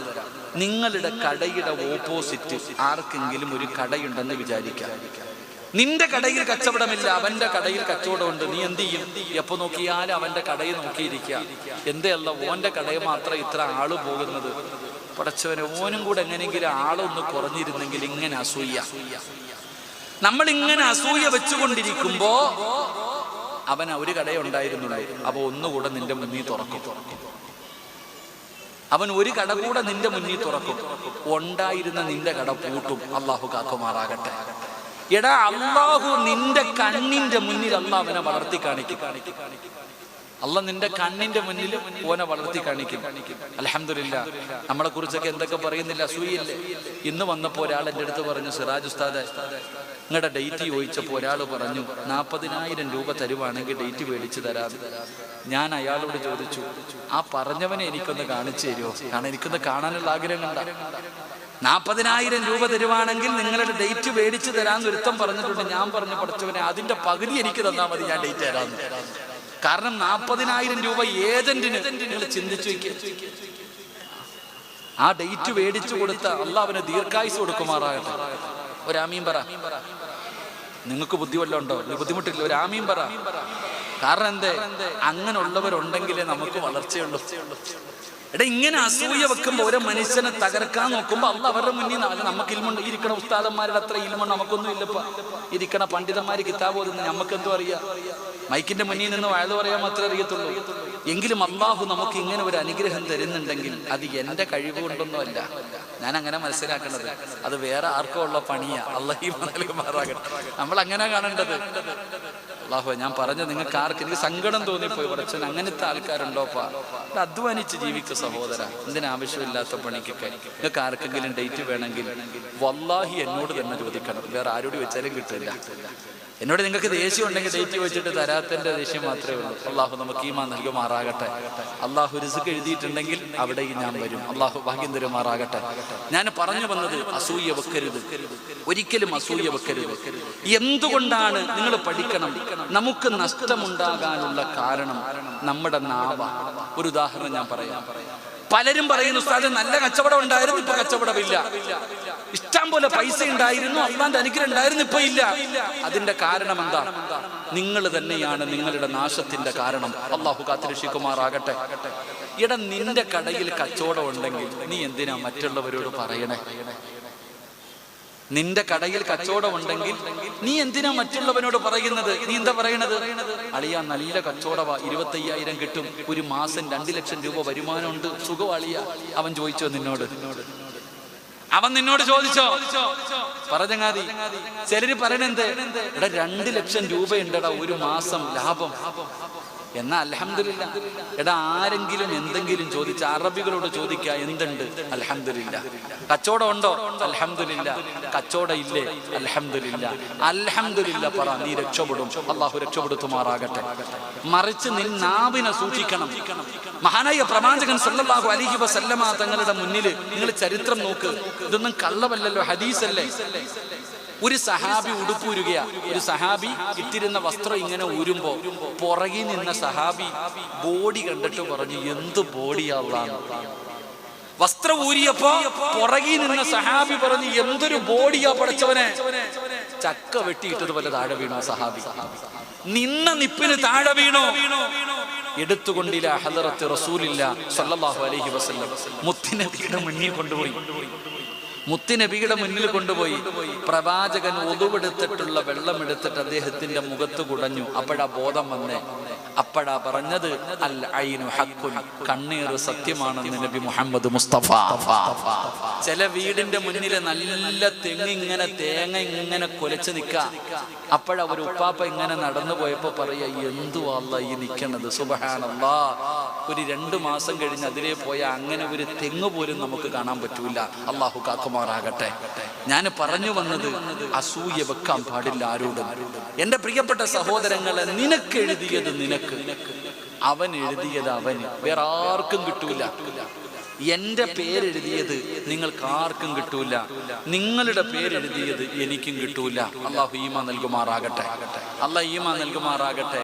നിങ്ങളുടെ കടയുടെ ഓപ്പോസിറ്റ് ആർക്കെങ്കിലും ഒരു കടയുണ്ടെന്ന് വിചാരിക്കാം. നിന്റെ കടയിൽ കച്ചവടമില്ല, അവന്റെ കടയിൽ കച്ചവടമുണ്ട്. നീ എന്ത് ചെയ്യും? എപ്പോ നോക്കിയാലും അവന്റെ കടയിൽ നോക്കിയിരിക്കുക. എന്തല്ല ഓന്റെ കടയിൽ മാത്രം ഇത്ര ആള് പോകുന്നത്? പടച്ചവനെ, ഓനും കൂടെ എങ്ങനെയെങ്കിലും ആളൊന്ന് കുറഞ്ഞിരുന്നെങ്കിൽ. ഇങ്ങനെ അസൂയ, നമ്മൾ ഇങ്ങനെ അസൂയ വെച്ചുകൊണ്ടിരിക്കുമ്പോ അവൻ ഒരു കടയുണ്ടായിരുന്നുള്ളൂ, അപ്പൊ ഒന്നുകൂടെ നിന്റെ മുന്നിൽ തുറക്കും. അവൻ ഒരു കട കൂടെ നിന്റെ മുന്നിൽ തുറക്കും. ഉണ്ടായിരുന്ന നിന്റെ കട പൂട്ടും. അള്ളാഹു കാക്കുമാറാകട്ടെ. എടാ, അള്ളാഹു നിന്റെ കണ്ണിന്റെ മുന്നിൽ അള്ളാഹ് അവനെ വളർത്തി കാണിക്കും. അള്ള നിന്റെ കണ്ണിന്റെ മുന്നിൽ ഓനെ വളർത്തി കാണിക്കും. അൽഹംദുലില്ലാഹ്, നമ്മളെ കുറിച്ചൊക്കെ എന്തൊക്കെ പറയുന്നില്ല, അസൂയല്ലേ. ഇന്ന് വന്നപ്പോ ഒരാൾ എൻ്റെ അടുത്ത് പറഞ്ഞു, സിറാജ് ഉസ്താദെ, നിങ്ങളുടെ ഡേറ്റ് ചോദിച്ചപ്പോൾ ഒരാൾ പറഞ്ഞു 40,000 രൂപ തരുവാണെങ്കിൽ ഡേറ്റ് മേടിച്ചു തരാതെ. ഞാൻ അയാളോട് ചോദിച്ചു, ആ പറഞ്ഞവനെ എനിക്കൊന്ന് കാണിച്ചു തരുമോ? കാരണം എനിക്കൊന്ന് കാണാനുള്ള ആഗ്രഹം കണ്ട. 40,000 രൂപ തരുവാണെങ്കിൽ നിങ്ങളുടെ ഡേറ്റ് മേടിച്ചു തരാമെന്ന് ഒരുത്തം പറഞ്ഞിട്ടുണ്ട്. ഞാൻ പറഞ്ഞു, പഠിച്ചവനെ, അതിന്റെ പകുതി എനിക്ക് തന്നാൽ മതി, ഞാൻ ഡേറ്റ് തരാമെന്ന്. കാരണം 40,000 രൂപ ഏജന്റിന് നിങ്ങൾ ചിന്തിച്ചു വയ്ക്കുക. ആ ഡേറ്റ് മേടിച്ചു കൊടുത്ത അള്ളാഹ് അവന് ദീർഘായുസ് കൊടുക്കുമാറാകട്ടെ. ഒരാമീൻ പറ. നിങ്ങൾക്ക് ബുദ്ധി വല്ലതും ഉണ്ടോ? ബുദ്ധിമുട്ടില്ല, ഒരാമീൻ പറ. കാരണം എന്തേ? അങ്ങനെയുള്ളവരുണ്ടെങ്കിലേ നമുക്ക് വളർച്ചയുള്ളൂ. എടാ, ഇങ്ങനെ അസൂയ വെക്കുമ്പോ ഓരോ മനുഷ്യനെ തകർക്കാൻ നോക്കുമ്പോ അള്ളാഹ് അവരുടെ മുന്നിൽ നമുക്ക് ഇൽമുണ്ട്. ഇരിക്കണ ഉസ്താദന്മാരുടെ അത്ര ഇൽമുണ്ട് നമുക്കൊന്നും ഇല്ലപ്പ. ഇരിക്കണ പണ്ഡിതന്മാര് കിതാബ് ഓതുന്നു, നമുക്കെന്തോ അറിയാം. മൈക്കിന്റെ മുന്നിൽ നിന്ന് വയത് പറയാൻ മാത്രമേ അറിയത്തുള്ളൂ. എങ്കിലും അള്ളാഹു നമുക്ക് ഇങ്ങനെ ഒരു അനുഗ്രഹം തരുന്നുണ്ടെങ്കിൽ അത് എന്റെ കഴിവ് കൊണ്ടൊന്നും അല്ല. ഞാൻ അങ്ങനെ മനസ്സിലാക്കേണ്ടത്, അത് വേറെ ആർക്കോ ഉള്ള പണിയാ. അള്ളാഹി മാറാകട്ടെ. നമ്മൾ അങ്ങനെ കാണേണ്ടത്. അള്ളാഹു, ഞാൻ പറഞ്ഞ നിങ്ങൾക്ക് ആർക്ക് എനിക്ക് സങ്കടം തോന്നിപ്പോയി. കുറച്ച് അങ്ങനത്തെ ആൾക്കാരുണ്ടോപ്പാ? അധ്വാനിച്ച് ജീവിക്കുക സഹോദര. എന്തിനാവശ്യമില്ലാത്ത പണിക്കൊക്കെ നിങ്ങൾക്ക് ആർക്കെങ്കിലും ഡേറ്റ് വേണമെങ്കിൽ വല്ലാഹി എന്നോട് തന്നെ ചോദിക്കണം. വേറെ ആരോട് വെച്ചാലും കിട്ടില്ല. എന്നോട് നിങ്ങൾക്ക് ദേഷ്യം ഉണ്ടെങ്കിൽ ഡേറ്റ് വെച്ചിട്ട് തരാത്തതിന്റെ ദേഷ്യം മാത്രമേ ഉള്ളൂ. അള്ളാഹു നമുക്ക് ഈമാൻ നൽകുമാറാകട്ടെ. അള്ളാഹു റിസ്ക് എഴുതിയിട്ടുണ്ടെങ്കിൽ അവിടേക്ക് ഞാൻ വരും. അള്ളാഹു ഭാഗ്യം തരുമാറാകട്ടെ. ഞാൻ പറഞ്ഞു വന്നത് അസൂയ വെക്കരുത്, ഒരിക്കലും അസൂയ വെക്കരുത്. എന്തുകൊണ്ടാണ് നിങ്ങൾ പഠിക്കണം? നമുക്ക് നഷ്ടമുണ്ടാകാനുള്ള കാരണം നമ്മുടെ നാവ. ഒരു ഉദാഹരണം ഞാൻ പറയാം. പലരും പറയുന്നു, ഉസ്താദ് നല്ല കച്ചവടം ഉണ്ടായിരുന്നു, ഇപ്പൊ കച്ചവടമില്ല. ഇഷ്ടം പോലെ പൈസ ഉണ്ടായിരുന്നു, അള്ളാന്റെ അനുഗ്രഹം ഉണ്ടായിരുന്നു, ഇപ്പൊ ഇല്ല. അതിന്റെ കാരണം എന്താ? നിങ്ങൾ തന്നെയാണ് നിങ്ങളുടെ നാശത്തിന്റെ കാരണം. അള്ളാഹു കാത്തിരക്ഷിക്കുമാറാകട്ടെ. നിന്റെ കടയിൽ കച്ചവടം ഉണ്ടെങ്കിൽ നീ എന്തിനാ മറ്റുള്ളവരോട് പറയണേ? നിന്റെ കടയിൽ കച്ചവടം ഉണ്ടെങ്കിൽ നീ എന്തിനാ മറ്റുള്ളവനോട് പറയുന്നത്? നീ എന്താ പറയണത്? അളിയ നല്ല കച്ചവടവാ, 25,000 കിട്ടും, ഒരു മാസം 2 ലക്ഷം രൂപ വരുമാനമുണ്ട്, സുഖം അളിയ. അവൻ ചോദിച്ചോ നിന്നോട്? അവൻ നിന്നോട് ചോദിച്ചോ? പറഞ്ഞങ്ങാതി ചിലര് പറയണെന്ത്, എടാ 2 ലക്ഷം രൂപയുണ്ടടാ ഒരു മാസം ലാഭം. എന്നാ അൽഹംദുലില്ലാ. എടാ ആരെങ്കിലും എന്തെങ്കിലും ചോദിച്ച അറബികളോട് ചോദിക്കുക, എന്തുണ്ട്? അൽഹംദുലില്ലാ. കച്ചവടം ഉണ്ടോ? അൽഹംദുലില്ലാ. കച്ചവടം ഇല്ലേ? അൽഹംദുലില്ലാ. അൽഹംദുലില്ലാ പറ, നീ രക്ഷപ്പെടും. അള്ളാഹു രക്ഷപ്പെടുത്തുമാറാകട്ടെ. മറിച്ച് നിൻ നാവിനെ സൂക്ഷിക്കണം. മഹാനായ പ്രവാചകൻ സല്ലല്ലാഹു അലൈഹി വസല്ലമ തങ്ങളുടെ മുന്നിൽ നിങ്ങൾ ചരിത്രം നോക്ക്. ഇതൊന്നും കള്ളവല്ലല്ലോ, ഹദീസല്ലേ. ഒരു സഹാബി ഉടുപ്പൂരുകയാ. ഒരു സഹാബി ഇട്ടിരുന്ന വസ്ത്രം ഇങ്ങനെ ഊരുമ്പോ പുറകിൽ നിന്ന സഹാബി ബോഡി കണ്ടിട്ട് പറഞ്ഞു, എന്ത് ബോഡിയാവുള്ളാന്ന്. വസ്ത്രം ഊരിയപ്പോ പുറകിൽ നിന്ന സഹാബി പറഞ്ഞു, എന്തൊരു ബോഡിയാ പടച്ചവനെ. ചക്ക വെട്ടിയിട്ടതുപോലെ താഴെ വീണോ സഹാബി. നിന്ന നിപ്പിന് താഴെ വീണോ. എടുത്തുകൊണ്ടില്ല ഹദറത്ത് റസൂലില്ല സല്ലല്ലാഹു അലൈഹി വസല്ലം. മുത്തുനബിയുടെ മുന്നിൽ കൊണ്ടുപോയി. മുത്തുനബിയുടെ മുന്നിൽ കൊണ്ടുപോയി പ്രവാചകൻ ഒതുവെടുത്തിട്ടുള്ള വെള്ളം എടുത്തിട്ട് അദ്ദേഹത്തിന്റെ മുഖത്ത് കുടഞ്ഞു. അപ്പോഴാ ബോധം വന്നേ. അപ്പോഴാ പറഞ്ഞത്, അൽ ഐനു ഹഖ്ഖുൻ, കണ്ണീർ സത്യമാണെന്ന് നബി മുഹമ്മദ് മുസ്തഫ. ചില വീടിന്റെ മുന്നിൽ നല്ല തെങ്ങിങ്ങനെ തേങ്ങ ഇങ്ങനെ കൊലച്ച് നിൽക്ക. അപ്പോഴാ ഒരു ഉപ്പാപ്പ ഇങ്ങനെ നടന്നു പോയപ്പോ പറയാ, എന്തുവാ ഈ നിൽക്കണത്, സുബ്ഹാനല്ലാഹ്. ഒരു 2 മാസം കഴിഞ്ഞ് അതിലേ പോയ അങ്ങനെ ഒരു തെങ്ങ് പോലും നമുക്ക് കാണാൻ പറ്റൂല. അള്ളാഹു കാക്കുമാറാകട്ടെ. ഞാൻ പറഞ്ഞു വന്നത്, അസൂയ വെക്കാൻ പാടില്ല ആരോടും. എന്റെ പ്രിയപ്പെട്ട സഹോദരങ്ങളെ, നിനക്ക് എഴുതിയത് നിനക്ക്, അവൻ എഴുതിയത് അവന്, വേറെ ആർക്കും കിട്ടൂല. എന്റെ പേരെഴുതിയത് നിങ്ങൾക്ക് ആർക്കും കിട്ടൂല, നിങ്ങളുടെ പേരെഴുതിയത് എനിക്കും കിട്ടൂല. അള്ളാഹു ഈമാൻ നൽകുമാറാകട്ടെ. അള്ളാഹ് ഈമാൻ നൽകുമാറാകട്ടെ.